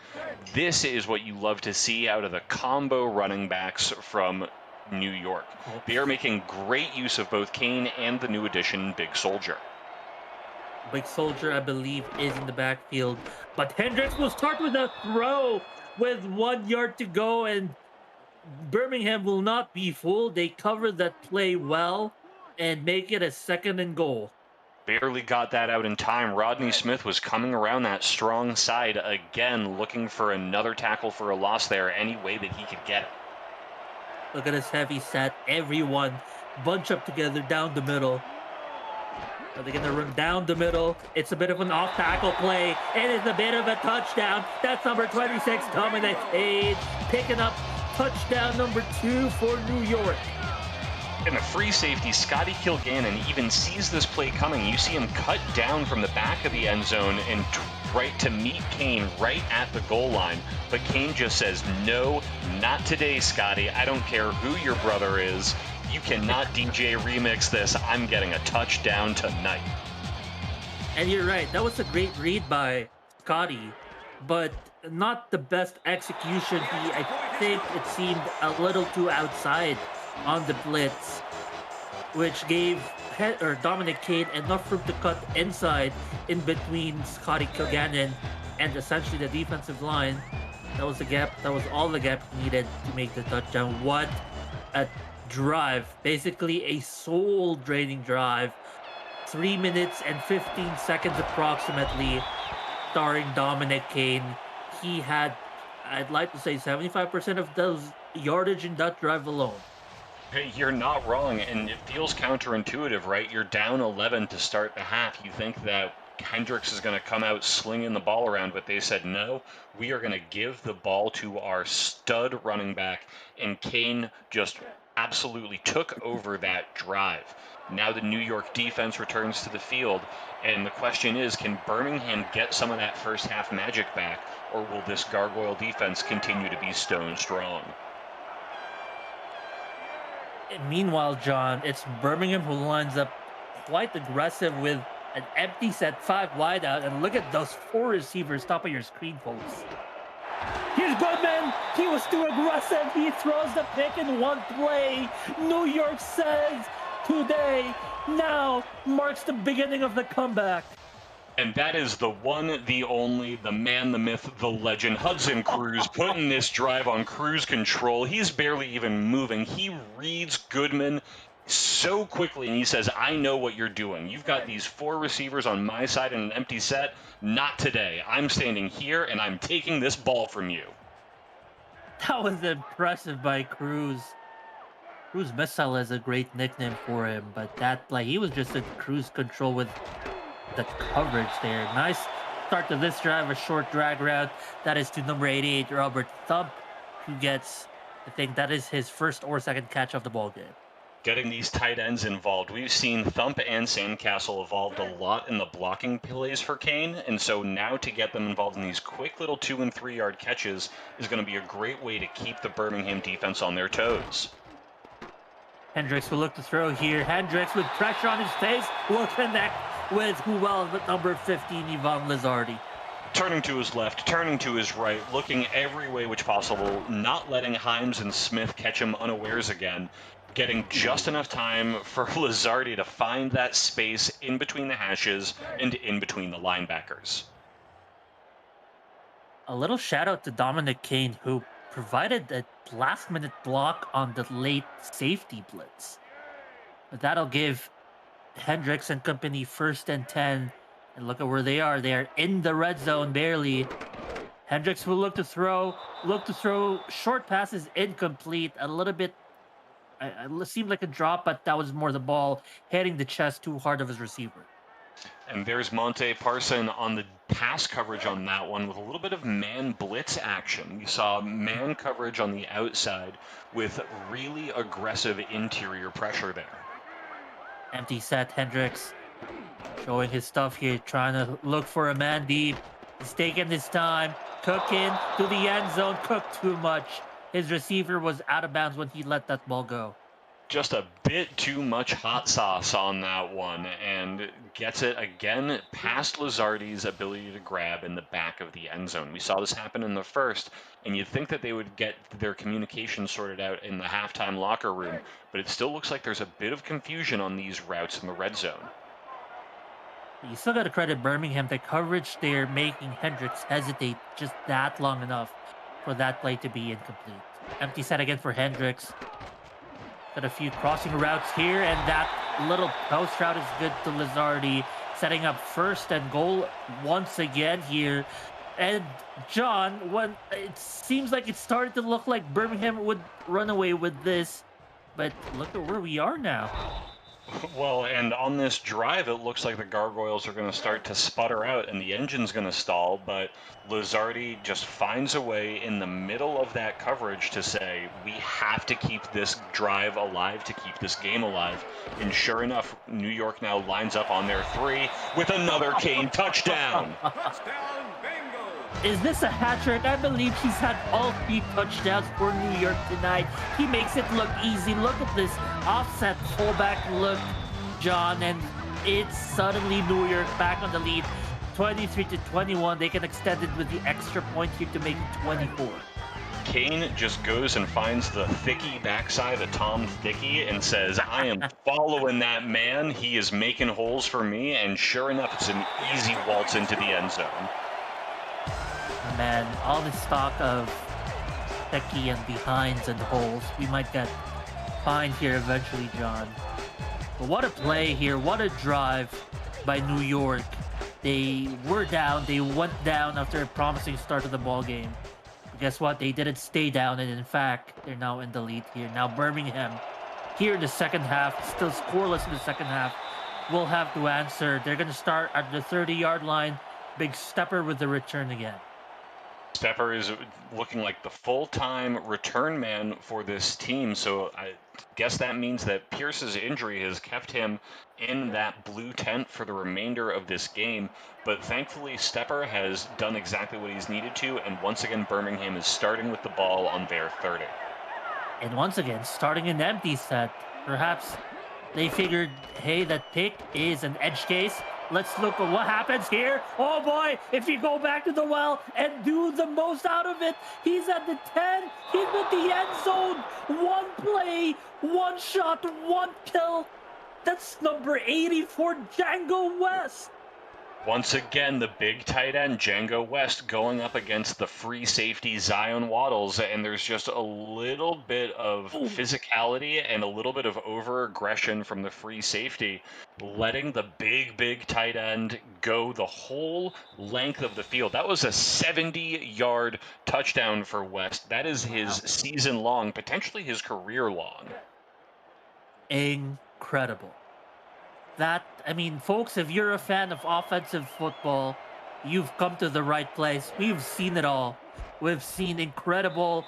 This is what you love to see out of the combo running backs from New York. They are making great use of both Kane and the new addition, Big Soldier. Big Soldier, I believe, is in the backfield. But Hendricks will start with a throw with 1 yard to go, and Birmingham will not be fooled. They cover that play well and make it a 2nd and goal. Barely got that out in time. Rodney Smith was coming around that strong side again, looking for another tackle for a loss there any way that he could get it. Look at this heavy set. Everyone bunch up together down the middle. Are they going to run down the middle? It's a bit of an off-tackle play. It is a bit of a touchdown. That's number 26, Dominic Cade, picking up touchdown number 2 for New York. In the free safety, Scotty Kilgannon even sees this play coming. You see him cut down from the back of the end zone and right to meet Kane right at the goal line. But Kane just says, no, not today, Scotty. I don't care who your brother is. You cannot DJ remix this. I'm getting a touchdown tonight. And you're right. That was a great read by Scotty, but not the best execution. I think it seemed a little too outside on the blitz, which gave Dominic Cade enough room to cut inside in between Scotty Kilgannon and essentially the defensive line. That was the gap. That was all the gap needed to make the touchdown. What a drive. Basically a soul-draining drive. 3 minutes and 15 seconds approximately, starring Dominic Cade. He had, I'd like to say, 75% of those yardage in that drive alone. Hey, you're not wrong, and it feels counterintuitive, right? You're down 11 to start the half. You think that Hendricks is going to come out slinging the ball around, but they said, no, we are going to give the ball to our stud running back, and Kane just absolutely took over that drive. Now the New York defense returns to the field, and the question is, can Birmingham get some of that first half magic back, or will this gargoyle defense continue to be stone strong? Meanwhile, John, it's Birmingham who lines up quite aggressive with an empty set 5 wide out, and look at those 4 receivers top of your screen, folks. Here's Goodman. He was too aggressive. He throws the pick in one play. New York says today now marks the beginning of the comeback. And that is the one, the only, the man, the myth, the legend, Hudson Cruz, putting this drive on cruise control. He's barely even moving. He reads Goodman so quickly, and he says, I know what you're doing. You've got these 4 receivers on my side in an empty set. Not today. I'm standing here, and I'm taking this ball from you. That was impressive by Cruz. Cruz Missile is a great nickname for him, but that play, he was just in cruise control with the coverage there. Nice start to this drive, a short drag route. That is to number 88, Robert Thump, who gets, I think that is his first or second catch of the ball game. Getting these tight ends involved. We've seen Thump and Sandcastle evolved a lot in the blocking plays for Kane, and so now to get them involved in these quick little 2 and 3 yard catches is going to be a great way to keep the Birmingham defense on their toes. Hendricks will look to throw here. Hendricks with pressure on his face will connect with with number 15, Ivan Lizardi. Turning to his left, turning to his right, looking every way which possible, not letting Himes and Smith catch him unawares again. Getting just enough time for Lizardi to find that space in between the hashes and in between the linebackers. A little shout out to Dominic Cade, who provided a last-minute block on the late safety blitz. That'll give Hendricks and company 1st and 10. And look at where they are. They are in the red zone barely. Hendricks will look to throw short passes, incomplete, a little bit. It seemed like a drop, but that was more the ball hitting the chest too hard of his receiver. And there's Monte Parson on the pass coverage on that one with a little bit of man blitz action. We saw man coverage on the outside with really aggressive interior pressure there. Empty set, Hendricks showing his stuff here, trying to look for a man deep. He's taking his time. Cook in to the end zone. Cook too much. his receiver was out of bounds when he let that ball go. Just a bit too much hot sauce on that one, and gets it again past Lazardi's ability to grab in the back of the end zone. We saw this happen in the first, and you'd think that they would get their communication sorted out in the halftime locker room, but it still looks like there's a bit of confusion on these routes in the red zone. You still got to credit Birmingham. The coverage they're making Hendricks hesitate just that long enough for that play to be incomplete. Empty set again for Hendricks. Got a few crossing routes here, and that little post route is good to Lizardi, setting up first and goal once again here. And John, when it seems like it started to look like Birmingham would run away with this, but look at where we are now. Well, and on this drive, it looks like the gargoyles are going to start to sputter out and the engine's going to stall, but Lizardi just finds a way in the middle of that coverage to say, we have to keep this drive alive, to keep this game alive. And sure enough, New York now lines up on their 3 with another Kane touchdown. Is this a hat trick? I believe he's had all 3 touchdowns for New York tonight. He makes it look easy. Look at this offset fullback look, John, and it's suddenly New York back on the lead, 23-21. They can extend it with the extra point here to make it 24. Kane just goes and finds the thicky backside of Tom Thicky and says, I am following that man. He is making holes for me, and sure enough, it's an easy waltz into the end zone. Man, all this talk of Becky and behinds and holes, we might get fined here eventually, John. But what a play here, what a drive by New York. They were down, they went down after a promising start to the ball game. But guess what? They didn't stay down, and in fact, they're now in the lead here. Now Birmingham, here in the second half, still scoreless in the second half, will have to answer. They're going to start at the 30-yard line. Big Stepper with the return again. Stepper is looking like the full-time return man for this team, so I guess that means that Pierce's injury has kept him in that blue tent for the remainder of this game, but thankfully Stepper has done exactly what he's needed to, and once again Birmingham is starting with the ball on their 30. And once again, starting an empty set. Perhaps they figured, hey, that pick is an edge case. Let's look at what happens here. Oh boy, if you go back to the well and do the most out of it, he's at the 10, he's at the end zone. One play, one shot, one kill. That's number 80 for Django West. Once again, the big tight end, Django West, going up against the free safety, Zion Waddles, and there's just a little bit of physicality and a little bit of over-aggression from the free safety, letting the big tight end go the whole length of the field. That was a 70-yard touchdown for West. That is his season-long, potentially his career-long. Incredible. That, I mean, folks, if you're a fan of offensive football, you've come to the right place. We've seen it all. We've seen incredible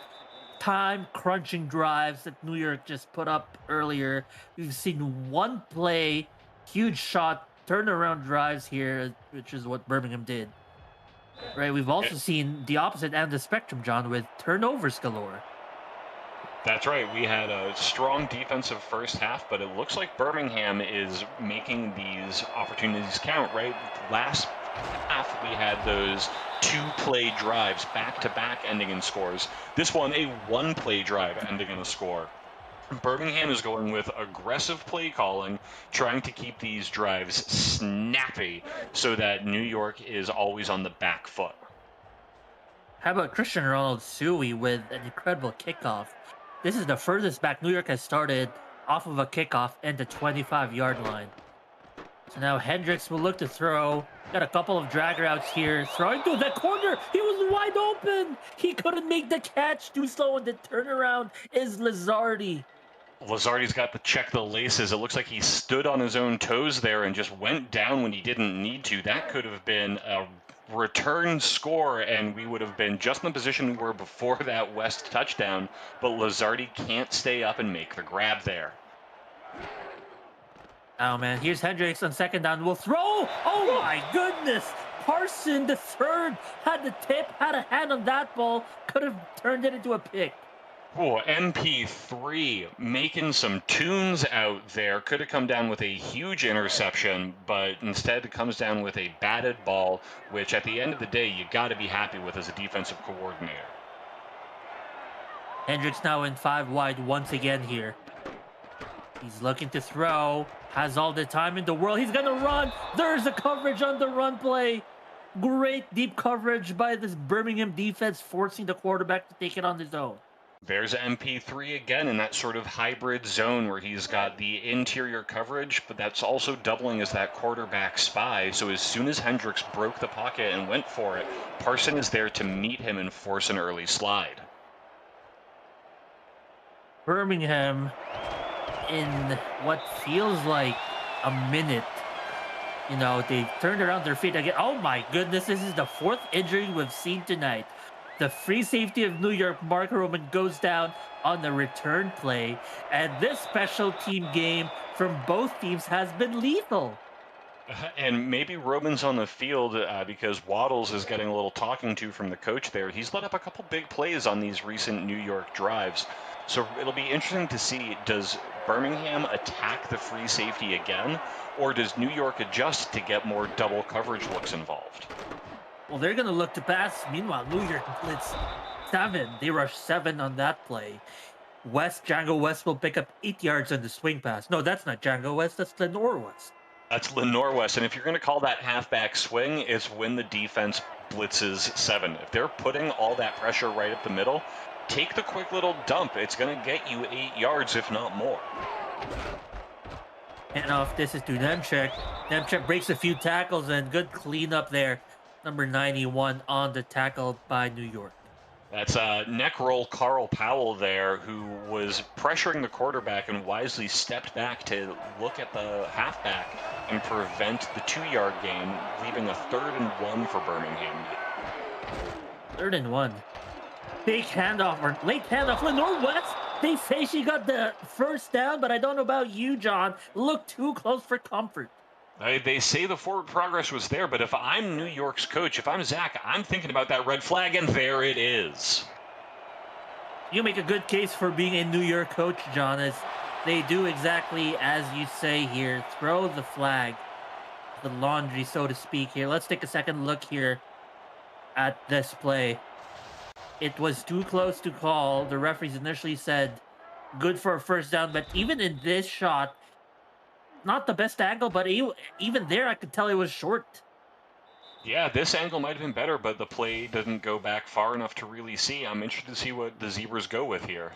time-crunching drives that New York just put up earlier. We've seen one play, huge shot, turnaround drives here, which is what Birmingham did. Right? We've also seen the opposite end of the spectrum, John, with turnovers galore. That's right. We had a strong defensive first half, but it looks like Birmingham is making these opportunities count, right? Last half, we had those 2-play drives back-to-back ending in scores. This one, a 1-play drive ending in a score. Birmingham is going with aggressive play calling, trying to keep these drives snappy so that New York is always on the back foot. How about Christian Ronald-Suey with an incredible kickoff? This is the furthest back New York has started off of a kickoff at the 25-yard line. So now Hendricks will look to throw. Got a couple of drag routes here. Throwing to the corner. He was wide open. He couldn't make the catch. Too slow in the turnaround is Lizardi. Lizardi's got to check the laces. It looks like he stood on his own toes there and just went down when he didn't need to. That could have been a return score, and we would have been just in the position we were before that West touchdown, but Lizardi can't stay up and make the grab there. Oh man, here's Hendricks on second down. Will throw. Oh my goodness. Parson, the third, had the tip, had a hand on that ball, could have turned it into a pick. Oh, MP3 making some tunes out there. Could have come down with a huge interception, but instead it comes down with a batted ball, which at the end of the day, you got to be happy with as a defensive coordinator. Hendricks now in 5 wide once again here. He's looking to throw. Has all the time in the world. He's going to run. There's the coverage on the run play. Great deep coverage by this Birmingham defense, forcing the quarterback to take it on his own. There's MP3 again in that sort of hybrid zone where he's got the interior coverage, but that's also doubling as that quarterback spy. So as soon as Hendricks broke the pocket and went for it, Parson is there to meet him and force an early slide. Birmingham, in what feels like a minute, you know, they've turned around their feet again. Oh my goodness, this is the 4th injury we've seen tonight. The free safety of New York, Mark Roman, goes down on the return play. And this special team game from both teams has been lethal. And maybe Roman's on the field because Waddles is getting a little talking to from the coach there. He's let up a couple big plays on these recent New York drives. So it'll be interesting to see, does Birmingham attack the free safety again, or does New York adjust to get more double coverage looks involved? Well, they're going to look to pass. Meanwhile, New York blitz 7. They rush 7 on that play. Django West will pick up 8 yards on the swing pass. No, that's not Django West. That's Lenore West. That's Lenore West. And if you're going to call that halfback swing, it's when the defense blitzes 7. If they're putting all that pressure right up the middle, take the quick little dump. It's going to get you 8 yards, if not more. And off, this is to Nemchek. Nemchek breaks a few tackles and good cleanup there. Number 91 on the tackle by New York. That's neck roll Carl Powell there, who was pressuring the quarterback and wisely stepped back to look at the halfback and prevent the 2-yard gain, leaving a 3rd and 1 for Birmingham. 3rd and 1. Big handoff or late handoff. Lenore West, they say she got the first down, but I don't know about you, John. Look too close for comfort. They say the forward progress was there, but if I'm New York's coach, if I'm Zach, I'm thinking about that red flag, and there it is. You make a good case for being a New York coach, John, as they do exactly as you say here. Throw the flag, the laundry, so to speak, here. Let's take a second look here at this play. It was too close to call. The referees initially said good for a first down, but even in this shot, not the best angle, but even there, I could tell it was short. Yeah, this angle might have been better, but the play didn't go back far enough to really see. I'm interested to see what the Zebras go with here.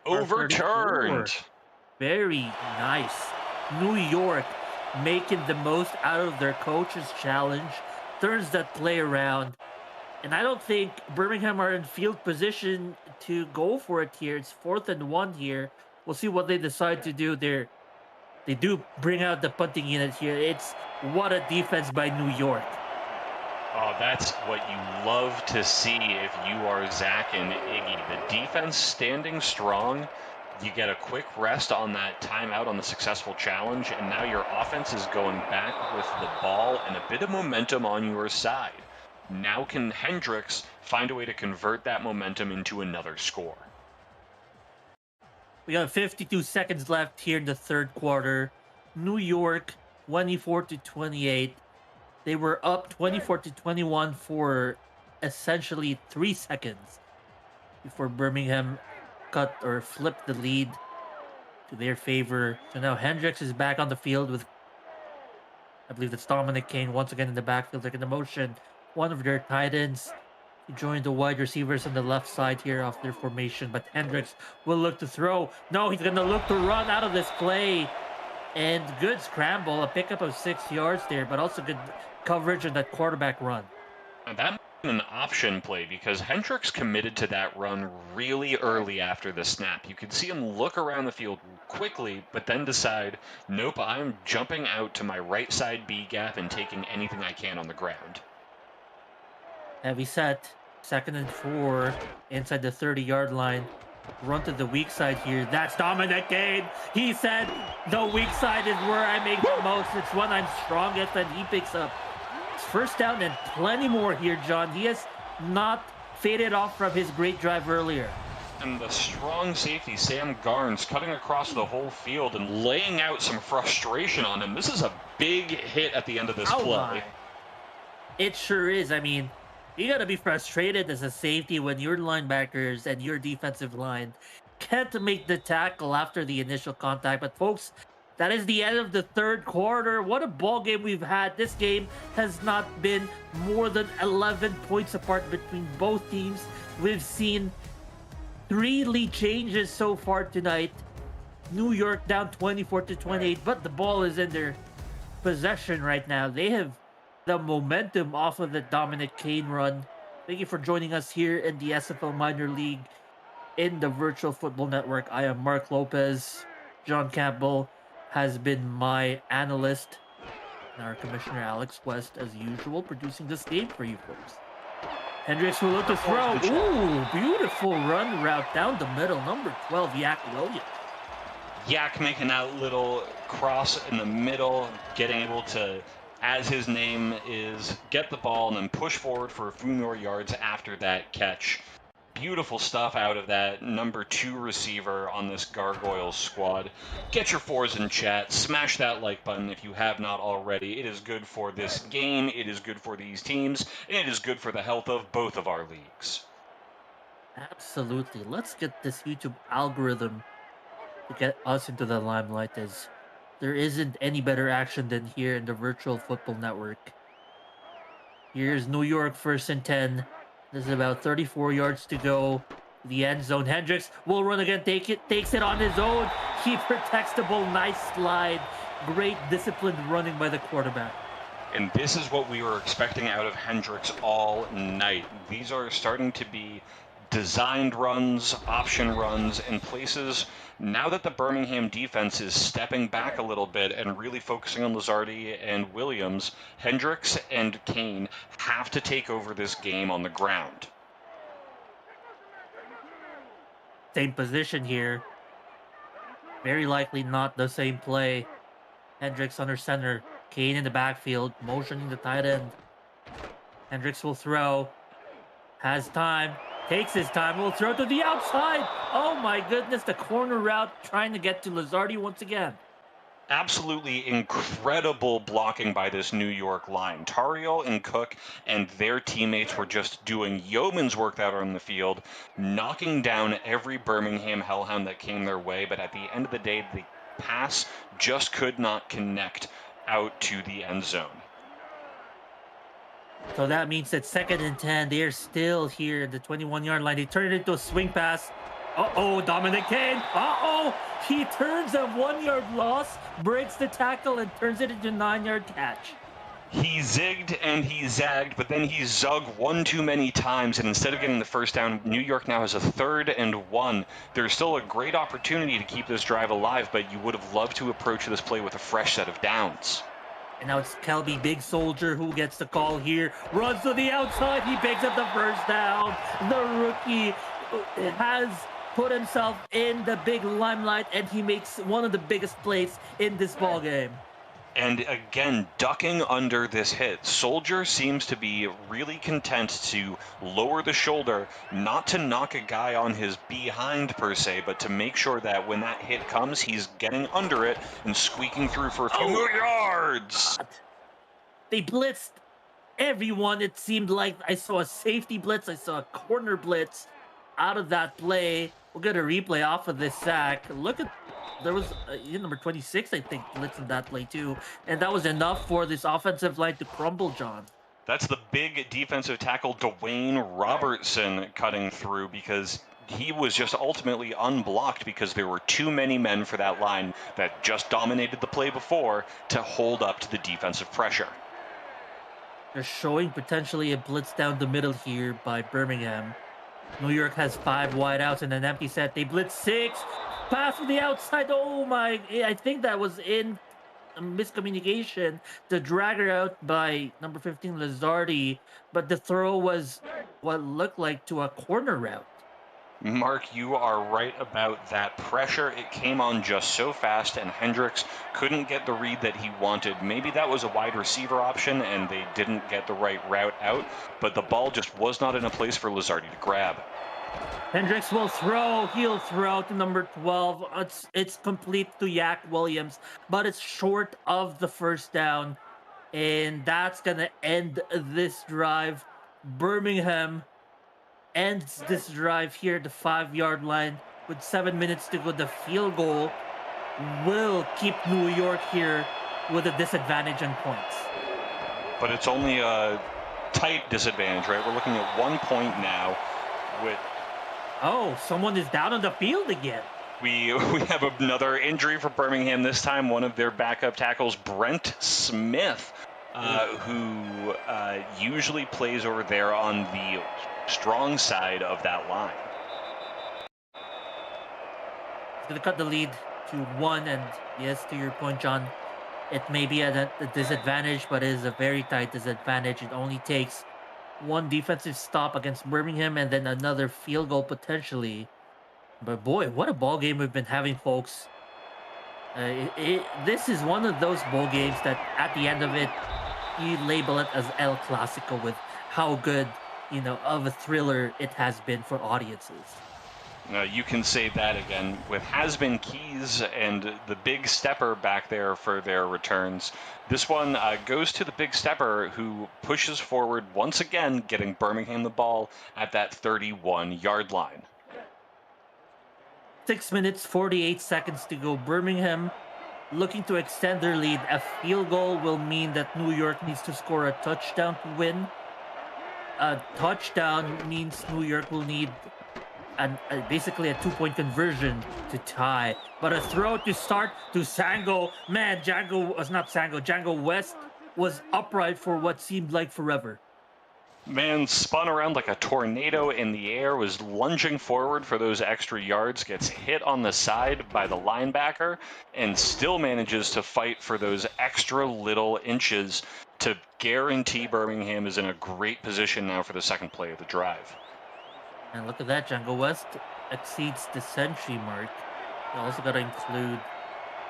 Overturned. Very nice. New York making the most out of their coach's challenge, turns that play around. And I don't think Birmingham are in field position to go for it here. It's 4th and 1 here. We'll see what they decide to do there. They do bring out the punting unit here. It's what a defense by New York. Oh, that's what you love to see if you are Zach and Iggy. The defense standing strong. You get a quick rest on that timeout on the successful challenge, and now your offense is going back with the ball and a bit of momentum on your side. Now can Hendricks find a way to convert that momentum into another score? We got 52 seconds left here in the 3rd quarter. New York 24-28. They were up 24-21 for essentially 3 seconds before Birmingham cut or flipped the lead to their favor. So now Hendricks is back on the field with, I believe it's Dominic Kane once again in the backfield, taking the motion. One of their tight ends. He joined the wide receivers on the left side here of their formation, but Hendricks will look to throw. No, he's going to look to run out of this play. And good scramble, a pickup of 6 yards there, but also good coverage on that quarterback run. And that an option play because Hendricks committed to that run really early after the snap. You could see him look around the field quickly, but then decide, nope, I'm jumping out to my right side B gap and taking anything I can on the ground. Heavy set, 2nd and 4, inside the 30-yard line. Run to the weak side here. That's Dominic Kane. He said, the weak side is where I make the most. It's when I'm strongest, and he picks up his first down and plenty more here, John. He has not faded off from his great drive earlier. And the strong safety, Sam Garnes, cutting across the whole field and laying out some frustration on him. This is a big hit at the end of this Oh play. my. It sure is. I mean, you got to be frustrated as a safety when your linebackers and your defensive line can't make the tackle after the initial contact. But folks, that is the end of the third quarter. What a ball game we've had. This game has not been more than 11 points apart between both teams. We've seen 3 lead changes so far tonight. New York down 24-28, but the ball is in their possession right now. They have the momentum off of the Dominic Kane run. Thank you for joining us here in the SFL Minor League in the Virtual Football Network. I am Mark Lopez. John Campbell has been my analyst, and our commissioner Alex West, as usual, producing this game for you folks. Hendricks will look to throw. Ooh, beautiful run route down the middle. Number 12, Yak Williams. Yak making that little cross in the middle, getting able to, as his name is, get the ball and then push forward for a few more yards after that catch. Beautiful stuff out of that number 2 receiver on this Gargoyles squad. Get your 4s in chat. Smash that like button if you have not already. It is good for this game. It is good for these teams. And it is good for the health of both of our leagues. Absolutely. Let's get this YouTube algorithm to get us into the limelight, as there isn't any better action than here in the Virtual Football Network. Here's New York 1st and 10. There's about 34 yards to go. The end zone. Hendricks will run again, takes it on his own. He protects the ball. Nice slide. Great disciplined running by the quarterback. And this is what we were expecting out of Hendricks all night. These are starting to be designed runs, option runs in places. Now that the Birmingham defense is stepping back a little bit and really focusing on Lazardi and Williams, Hendricks and Kane have to take over this game on the ground. Same position here. Very likely not the same play. Hendricks under center. Kane in the backfield, motioning the tight end. Hendricks will throw. Has time. Takes his time. Will throw to the outside. Oh my goodness, the corner route trying to get to Lazardi once again. Absolutely incredible blocking by this New York line. Tariel and Cook and their teammates were just doing yeoman's work out on the field, knocking down every Birmingham Hellhound that came their way, but at the end of the day, the pass just could not connect out to the end zone. So that means that 2nd and 10, they're still here at the 21-yard line. They turn it into a swing pass. Uh-oh, Dominic Kane. Uh-oh, he turns a 1-yard loss, breaks the tackle, and turns it into a 9-yard catch. He zigged and he zagged, but then he zugged one too many times, and instead of getting the first down, New York now has a 3rd and 1. There's still a great opportunity to keep this drive alive, but you would have loved to approach this play with a fresh set of downs. And now it's Kelby Big Soldier who gets the call here. Runs to the outside. He picks up the first down. The rookie has put himself in the big limelight, and he makes one of the biggest plays in this ball game. And again, ducking under this hit. Soldier seems to be really content to lower the shoulder, not to knock a guy on his behind per se, but to make sure that when that hit comes, he's getting under it and squeaking through for a few more yards. God. They blitzed everyone. It seemed like I saw a safety blitz. I saw a corner blitz out of that play. We'll get a replay off of this sack. Look at, there was number 26, I think, blitz in that play too. And that was enough for this offensive line to crumble, John. That's the big defensive tackle, Dwayne Robertson, cutting through, because he was just ultimately unblocked because there were too many men for that line that just dominated the play before to hold up to the defensive pressure. They're showing potentially a blitz down the middle here by Birmingham. New York has 5 wideouts and an empty set. They blitz 6. Pass to the outside. Oh my! I think that was in a miscommunication. The dragger out by number 15 Lazardi, but the throw was what looked like to a corner route. Mark, you are right about that pressure. It came on just so fast, and Hendricks couldn't get the read that he wanted. Maybe that was a wide receiver option, and they didn't get the right route out, but the ball just was not in a place for Lizardi to grab. Hendricks will throw. He'll throw to number 12. It's complete to Yak Williams, but it's short of the first down. And that's going to end this drive. Birmingham ends this drive here at the 5-yard line with 7 minutes to go. The field goal will keep New York here with a disadvantage on points. But it's only a tight disadvantage, right? We're looking at 1 point now with... Oh, someone is down on the field again. We have another injury for Birmingham, this time one of their backup tackles, Brent Smith, who usually plays over there on the strong side of that line. It's going to cut the lead to 1, and yes, to your point, John, it may be at a disadvantage, but it is a very tight disadvantage. It only takes one defensive stop against Birmingham and then another field goal potentially. But boy, what a ball game we've been having, folks. This is one of those ball games that at the end of it, you label it as El Clasico with how good, of a thriller it has been for audiences. You can say that again with Has-Been Keys and the big stepper back there for their returns. This one goes to the big stepper who pushes forward once again, getting Birmingham the ball at that 31-yard line. 6 minutes, 48 seconds to go. Birmingham looking to extend their lead. A field goal will mean that New York needs to score a touchdown to win. A touchdown means New York will need basically a 2-point conversion to tie. But a throw to start to Sango. Man, Django West was upright for what seemed like forever. Man spun around like a tornado in the air, was lunging forward for those extra yards, gets hit on the side by the linebacker, and still manages to fight for those extra little inches to guarantee Birmingham is in a great position now for the second play of the drive. And look at that, Django West exceeds the century mark. You also got to include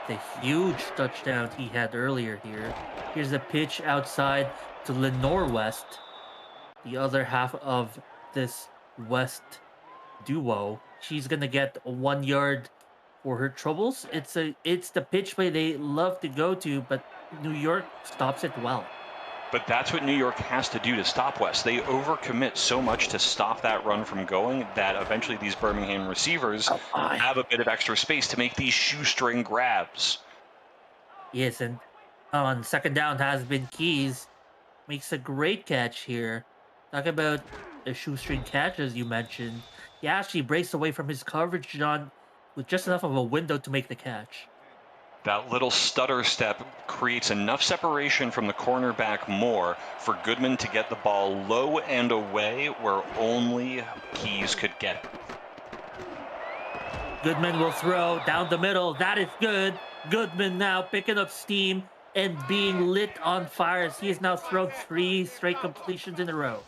the huge touchdown he had earlier here. Here's a pitch outside to Lenore West, the other half of this West duo. She's gonna get 1 yard for her troubles. It's the pitch play they love to go to, but New York stops it well. But that's what New York has to do to stop West. They overcommit so much to stop that run from going that eventually these Birmingham receivers have a bit of extra space to make these shoestring grabs. Yes, and on second down, Has-Been Keys makes a great catch here. Talk about a shoestring catch, as you mentioned. He actually breaks away from his coverage, John, with just enough of a window to make the catch. That little stutter step creates enough separation from the cornerback more for Goodman to get the ball low and away where only Keys could get it. Goodman will throw down the middle. That is good. Goodman now picking up steam and being lit on fire as he has now thrown 3 straight completions in a row.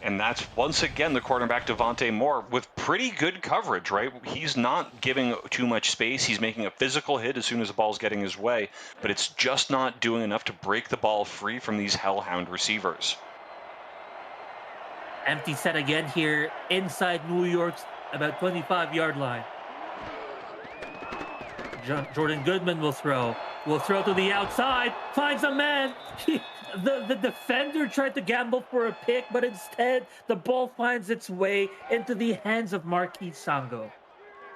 And that's once again the quarterback Devontae Moore with pretty good coverage, right? He's not giving too much space. He's making a physical hit as soon as the ball's getting his way, but it's just not doing enough to break the ball free from these hellhound receivers. Empty set again here inside New York's about 25-yard line. Jordan Goodman will throw. Will throw to the outside. Finds a man. The defender tried to gamble for a pick, but instead the ball finds its way into the hands of Marquis Sango.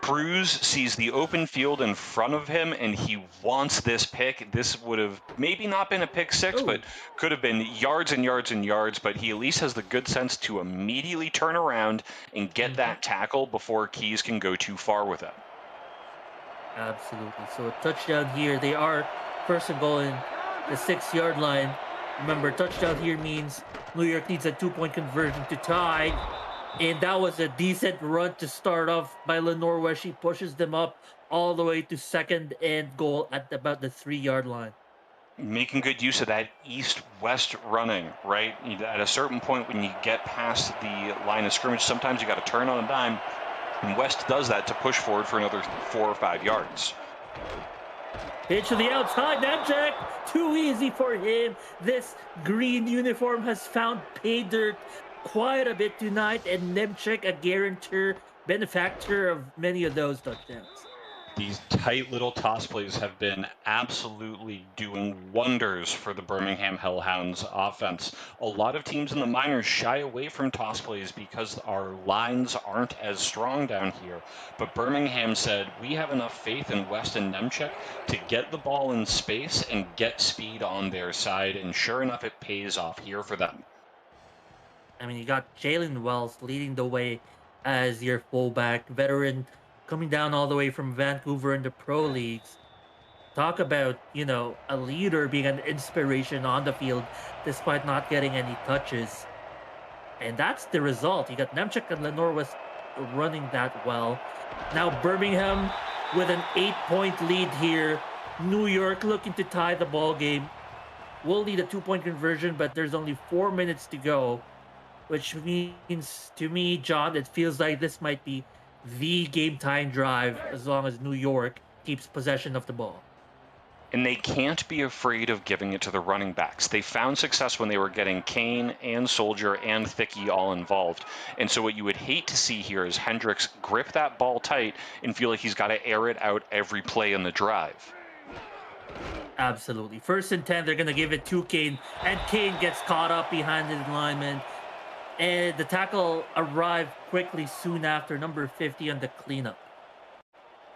Cruz sees the open field in front of him, and he wants this pick. This would have maybe not been a pick six, but could have been yards and yards and yards, but he at least has the good sense to immediately turn around and get that tackle before Keys can go too far with it. Absolutely. So a touchdown here. They are first and goal in the 6-yard line. Remember, touchdown here means New York needs a 2-point conversion to tie. And that was a decent run to start off by Lenore, where she pushes them up all the way to second and goal at about the 3-yard line. Making good use of that east-west running, right? At a certain point when you get past the line of scrimmage, sometimes you got to turn on a dime. And West does that to push forward for another 4 or 5 yards. Pitch to the outside, Nemchek, too easy for him. This green uniform has found pay dirt quite a bit tonight, and Nemchek, a guarantor, benefactor of many of those touchdowns. These tight little toss plays have been absolutely doing wonders for the Birmingham Hellhounds offense. A lot of teams in the minors shy away from toss plays because our lines aren't as strong down here. But Birmingham said, we have enough faith in West and Nemchek to get the ball in space and get speed on their side. And sure enough, it pays off here for them. I mean, you got Jalen Wells leading the way as your fullback, veteran coming down all the way from Vancouver in the pro leagues. Talk about, a leader being an inspiration on the field despite not getting any touches. And that's the result. You got Nemchek and Lenore West running that well. Now Birmingham with an 8-point lead here. New York looking to tie the ball game. We'll need a 2-point conversion, but there's only 4 minutes to go, which means to me, John, it feels like this might be the game time drive as long as New York keeps possession of the ball. And they can't be afraid of giving it to the running backs. They found success when they were getting Kane and Soldier and Thicky all involved. And so what you would hate to see here is Hendricks grip that ball tight and feel like he's got to air it out every play in the drive. Absolutely. 1st and 10, they're going to give it to Kane, and Kane gets caught up behind his lineman. And the tackle arrived quickly soon after, number 50 on the cleanup.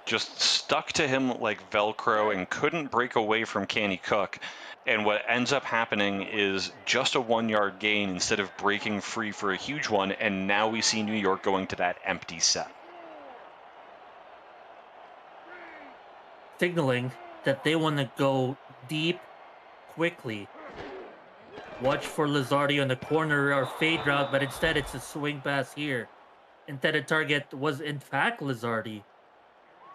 Just stuck to him like Velcro and couldn't break away from Kenny Cook. And what ends up happening is just a 1-yard gain instead of breaking free for a huge one. And now we see New York going to that empty set. Signaling that they want to go deep quickly. Watch for Lizardi on the corner or fade route, but instead it's a swing pass here. Intended target was in fact Lizardi.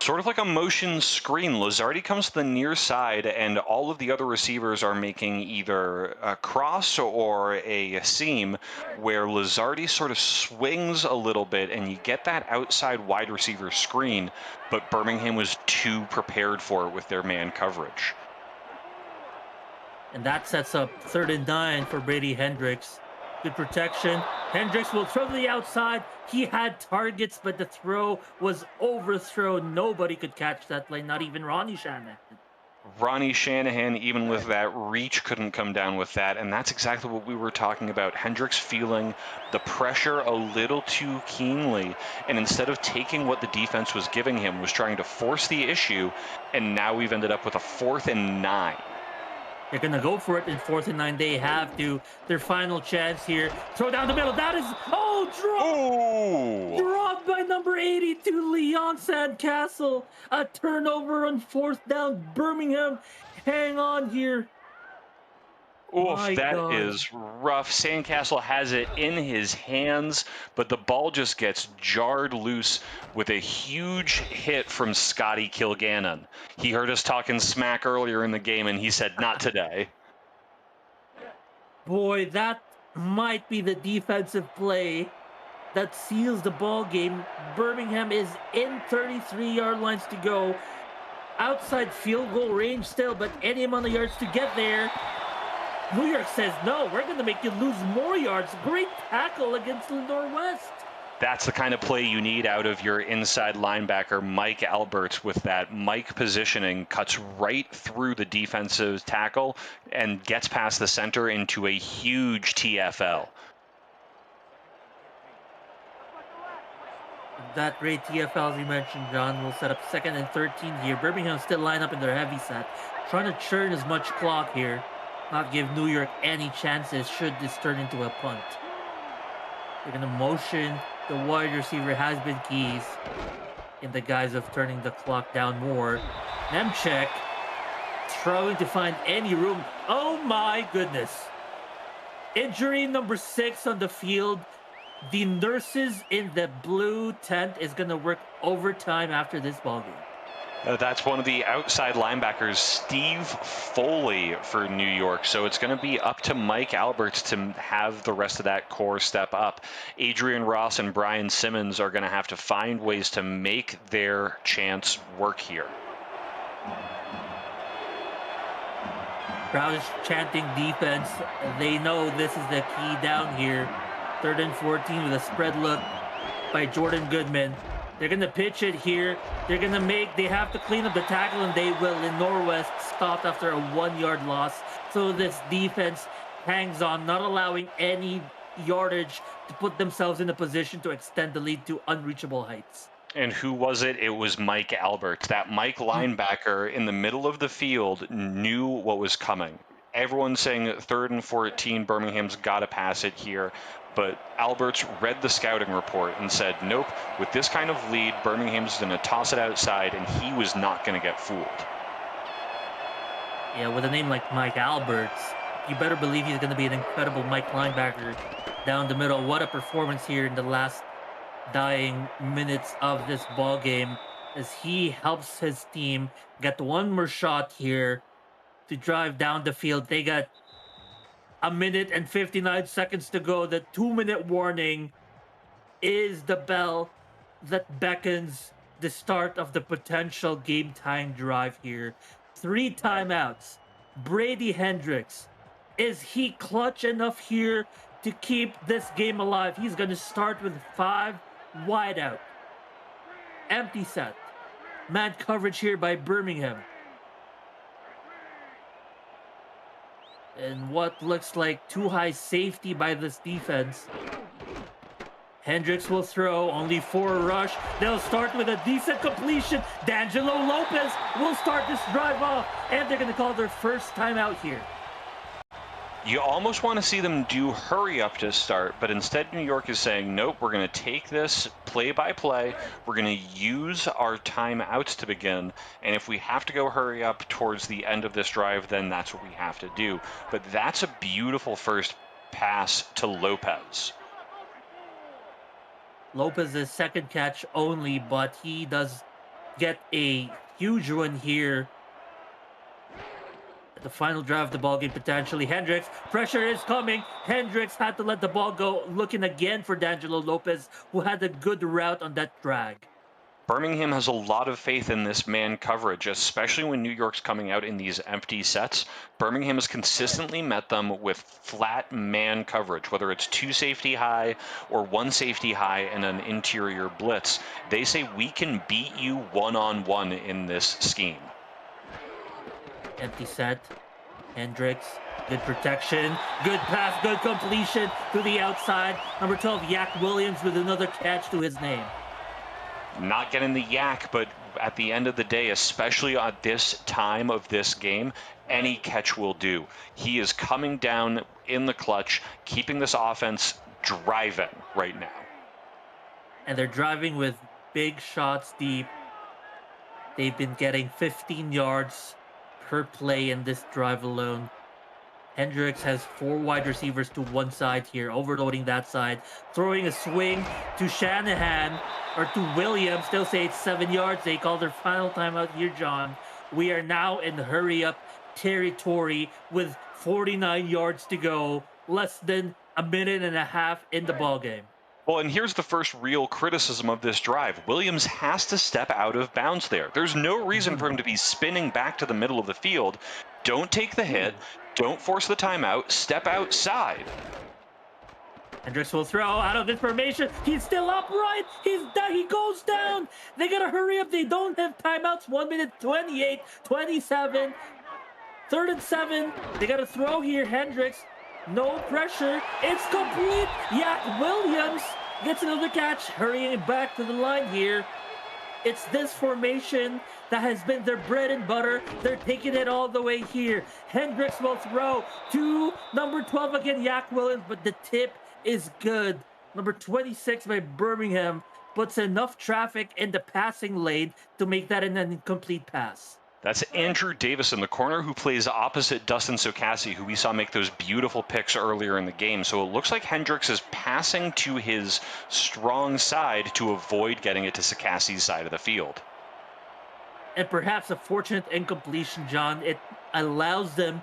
Sort of like a motion screen. Lizardi comes to the near side, and all of the other receivers are making either a cross or a seam, where Lizardi sort of swings a little bit, and you get that outside wide receiver screen, but Birmingham was too prepared for it with their man coverage. And that sets up 3rd and 9 for Brady Hendricks. Good protection. Hendricks will throw to the outside. He had targets, but the throw was overthrown. Nobody could catch that play, not even Ronnie Shanahan. Ronnie Shanahan, even with that reach, couldn't come down with that, and that's exactly what we were talking about. Hendricks feeling the pressure a little too keenly, and instead of taking what the defense was giving him, was trying to force the issue, and now we've ended up with a 4th and 9. They're going to go for it in 4th and 9. They have to. Their final chance here. Throw down the middle. That is, dropped by number 82, Leon Sandcastle. A turnover on 4th down. Birmingham, hang on here. Oof, that is rough. Sandcastle has it in his hands, but the ball just gets jarred loose with a huge hit from Scotty Kilgannon. He heard us talking smack earlier in the game, and he said, not today. Boy, that might be the defensive play that seals the ball game. Birmingham is in 33-yard lines to go. Outside field goal range still, but any amount of yards to get there. New York says, no, we're going to make you lose more yards. Great tackle against Lenore West. That's the kind of play you need out of your inside linebacker, Mike Alberts, with that Mike positioning, cuts right through the defensive tackle and gets past the center into a huge TFL. That great TFL, as you mentioned, John, will set up 2nd and 13 here. Birmingham still line up in their heavy set, trying to churn as much clock here. Not give New York any chances should this turn into a punt. They're going to motion. The wide receiver has been keys in the guise of turning the clock down more. Nemchek trying to find any room. Oh my goodness. Injury number 6 on the field. The nurses in the blue tent is going to work overtime after this ballgame. That's one of the outside linebackers, Steve Foley for New York. So it's going to be up to Mike Alberts to have the rest of that core step up. Adrian Ross and Brian Simmons are going to have to find ways to make their chance work here. Crowd is chanting defense. They know this is the key down here. 3rd and 14 with a spread look by Jordan Goodman. They're going to pitch it here. They have to clean up the tackle, and they will. In Norwest stopped after a 1-yard loss. So this defense hangs on, not allowing any yardage to put themselves in a position to extend the lead to unreachable heights. And who was it? It was Mike Alberts. That Mike linebacker in the middle of the field knew what was coming. Everyone's saying 3rd and 14, Birmingham's got to pass it here. But Alberts read the scouting report and said, nope, with this kind of lead, Birmingham's going to toss it outside, and he was not going to get fooled. Yeah, with a name like Mike Alberts, you better believe he's going to be an incredible Mike linebacker down the middle. What a performance here in the last dying minutes of this ball game as he helps his team get one more shot here to drive down the field. They got 1 minute and 59 seconds to go. The 2-minute warning is the bell that beckons the start of the potential game-time drive here. 3 timeouts. Brady Hendricks, is he clutch enough here to keep this game alive? He's going to start with 5 wide out. Empty set. Man coverage here by Birmingham. And what looks like too high safety by this defense. Hendricks will throw, only 4 rush. They'll start with a decent completion. D'Angelo Lopez will start this drive off, and they're going to call their first timeout here. You almost want to see them do hurry up to start, but instead New York is saying, nope, we're going to take this play by play. We're going to use our timeouts to begin. And if we have to go hurry up towards the end of this drive, then that's what we have to do. But that's a beautiful first pass to Lopez. Lopez's second catch only, but he does get a huge one here. The final drive of the ball game potentially. Hendricks, pressure is coming. Hendricks had to let the ball go, looking again for D'Angelo Lopez, who had a good route on that drag. Birmingham has a lot of faith in this man coverage, especially when New York's coming out in these empty sets. Birmingham has consistently met them with flat man coverage, whether it's 2 safety high or 1 safety high and an interior blitz. They say we can beat you one-on-one in this scheme. Empty set. Hendricks, good protection, good pass, good completion to the outside. Number 12, Yak Williams with another catch to his name. Not getting the yak, but at the end of the day, especially at this time of this game, any catch will do. He is coming down in the clutch, keeping this offense driving right now. And they're driving with big shots deep. They've been getting 15 yards per play in this drive alone. Hendricks has 4 wide receivers to one side here, overloading that side, throwing a swing to Shanahan, or to Williams. They'll say it's 7 yards. They call their final timeout here, John. We are now in hurry-up territory with 49 yards to go, less than a minute and a half in the ballgame. Well, and here's the first real criticism of this drive. Williams has to step out of bounds there. There's no reason for him to be spinning back to the middle of the field. Don't take the hit. Don't force the timeout. Step outside. Hendricks will throw out of this formation. He's still upright. He's down. He goes down. They got to hurry up. They don't have timeouts. 1 minute 28, 27. 3rd and 7. They got to throw here. Hendricks. No pressure. It's complete. Yak Williams gets another catch, hurrying back to the line here. It's this formation that has been their bread and butter. They're taking it all the way here. Hendricks will throw to number 12 again, Yak Williams, but the tip is good. Number 26 by Birmingham puts enough traffic in the passing lane to make that an incomplete pass. That's Andrew Davis in the corner, who plays opposite Dustin Sokassi, who we saw make those beautiful picks earlier in the game. So it looks like Hendricks is passing to his strong side to avoid getting it to Sokassi's side of the field. and perhaps a fortunate incompletion, John. It allows them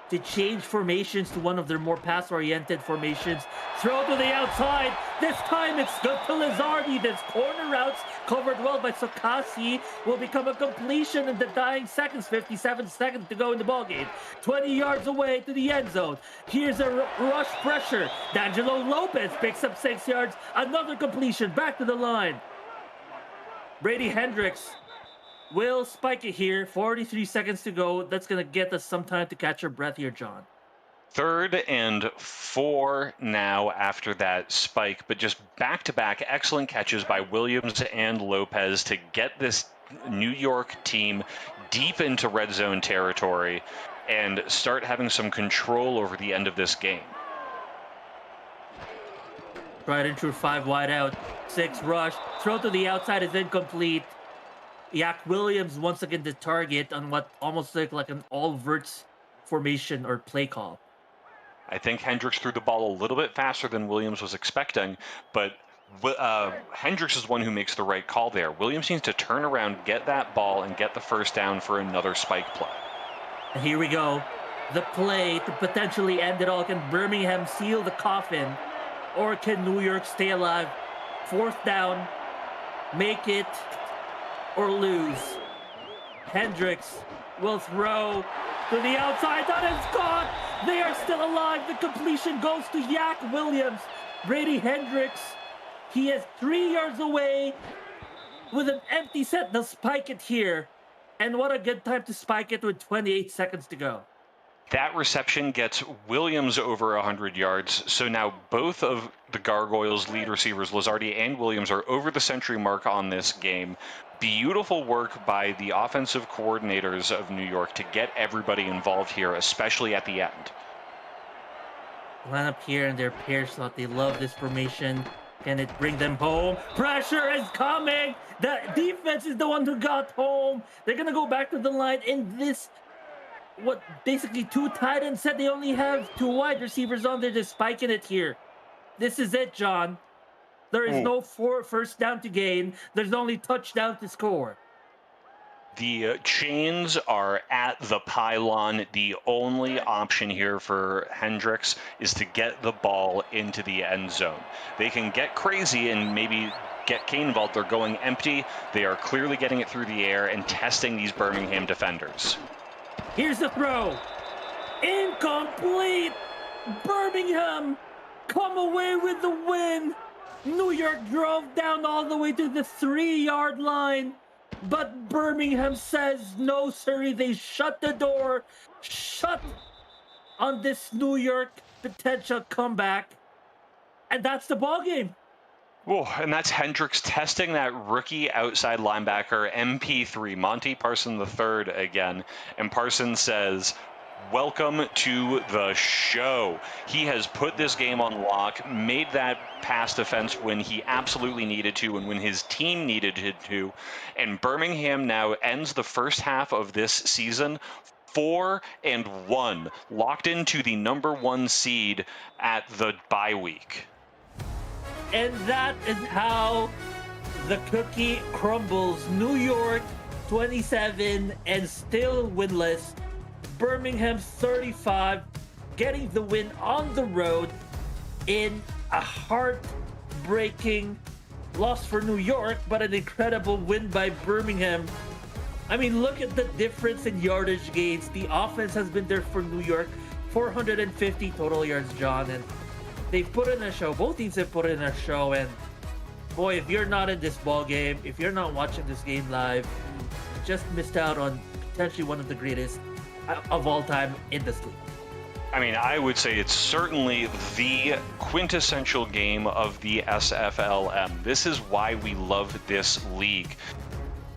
to change formations to one of their more pass-oriented formations. Throw to the outside. This time it's good to Lizardi. This corner routes covered well by Sokasi will become a completion in the dying seconds. 57 seconds to go in the ballgame. 20 yards away to the end zone. Here's a rush pressure. D'Angelo Lopez picks up 6 yards. Another completion. Back to the line. Brady Hendricks will spike it here. 43 seconds to go. That's going to get us some time to catch our breath here, John. 3rd and 4 now after that spike, but just back-to-back excellent catches by Williams and Lopez to get this New York team deep into red zone territory and start having some control over the end of this game. Right into 5 wide out. 6 rush. Throw to the outside is incomplete. Yak Williams once again the target on what almost looked like an all-verts formation or play call. I think Hendricks threw the ball a little bit faster than Williams was expecting, but Hendricks is one who makes the right call there. Williams needs to turn around, get that ball, and get the first down for another spike play. And here we go. The play to potentially end it all. Can Birmingham seal the coffin? Or can New York stay alive? 4th down. Make it or lose. Hendricks will throw to the outside. That is caught. They are still alive. The completion goes to Yak Williams. Brady Hendricks. He is 3 yards away with an empty set. They'll spike it here. And what a good time to spike it with 28 seconds to go. That reception gets Williams over 100 yards. So now both of the Gargoyles' lead receivers, Lizardi and Williams, are over the century mark on this game. Beautiful work by the offensive coordinators of New York to get everybody involved here, especially at the end. Line up here in their pair slot. They love this formation. Can it bring them home? Pressure is coming. The defense is the one who got home. They're going to go back to the line in this, what, basically 2 tight ends set. They only have 2 wide receivers on there. They're spiking it here. This is it, John. There is no first down to gain. There's only touchdown to score. The chains are at the pylon. The only option here for Hendricks is to get the ball into the end zone. They can get crazy and maybe get Kane involved. They're going empty. They are clearly getting it through the air and testing these Birmingham defenders. Here's the throw. Incomplete. Birmingham come away with the win. New York drove down all the way to the 3-yard line. But Birmingham says, no, sir. They shut the door. Shut on this New York potential comeback. And that's the ball game. Oh, and that's Hendricks testing that rookie outside linebacker, MP3, Monty Parson III again. And Parson says, welcome to the show. He has put this game on lock, made that pass defense when he absolutely needed to and when his team needed it to. And Birmingham now ends the first half of this season 4-1, locked into the #1 seed at the bye week. And that is how the cookie crumbles. New York 27 and still winless. Birmingham 35, getting the win on the road in a heartbreaking loss for New York, but an incredible win by Birmingham. I mean, look at the difference in yardage gains. The offense has been there for New York, 450 total yards, John, and they've put in a show. Both teams have put in a show, and boy, if you're not in this ball game, if you're not watching this game live, you just missed out on potentially one of the greatest of all time in this league. I mean, I would say it's certainly the quintessential game of the SFLm. This is why we love this league.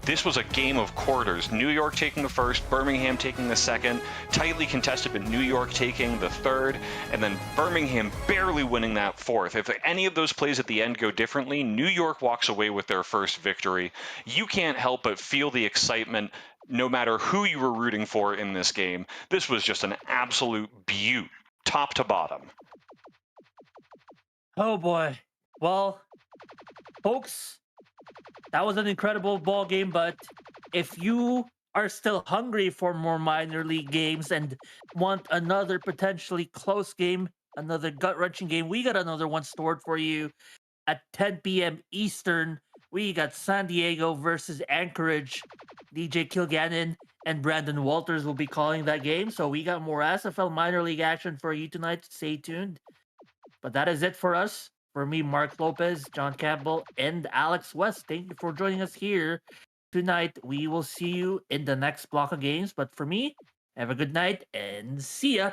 This was a game of quarters. New York taking the first, Birmingham taking the second, tightly contested, but New York taking the third, and then Birmingham barely winning that fourth. If any of those plays at the end go differently, New York walks away with their first victory. You can't help but feel the excitement no matter who you were rooting for in this game. This was just an absolute beaut, top to bottom. Oh boy. Well, folks, that was an incredible ball game, but if you are still hungry for more minor league games and want another potentially close game, another gut wrenching game, we got another one stored for you at 10 p.m. Eastern. We got San Diego versus Anchorage. DJ Kilgannon and Brandon Walters will be calling that game. So we got more SFL minor league action for you tonight. Stay tuned. But that is it for us. For me, Mark Lopez, John Campbell, and Alex West. Thank you for joining us here tonight. We will see you in the next block of games. But for me, have a good night and see ya.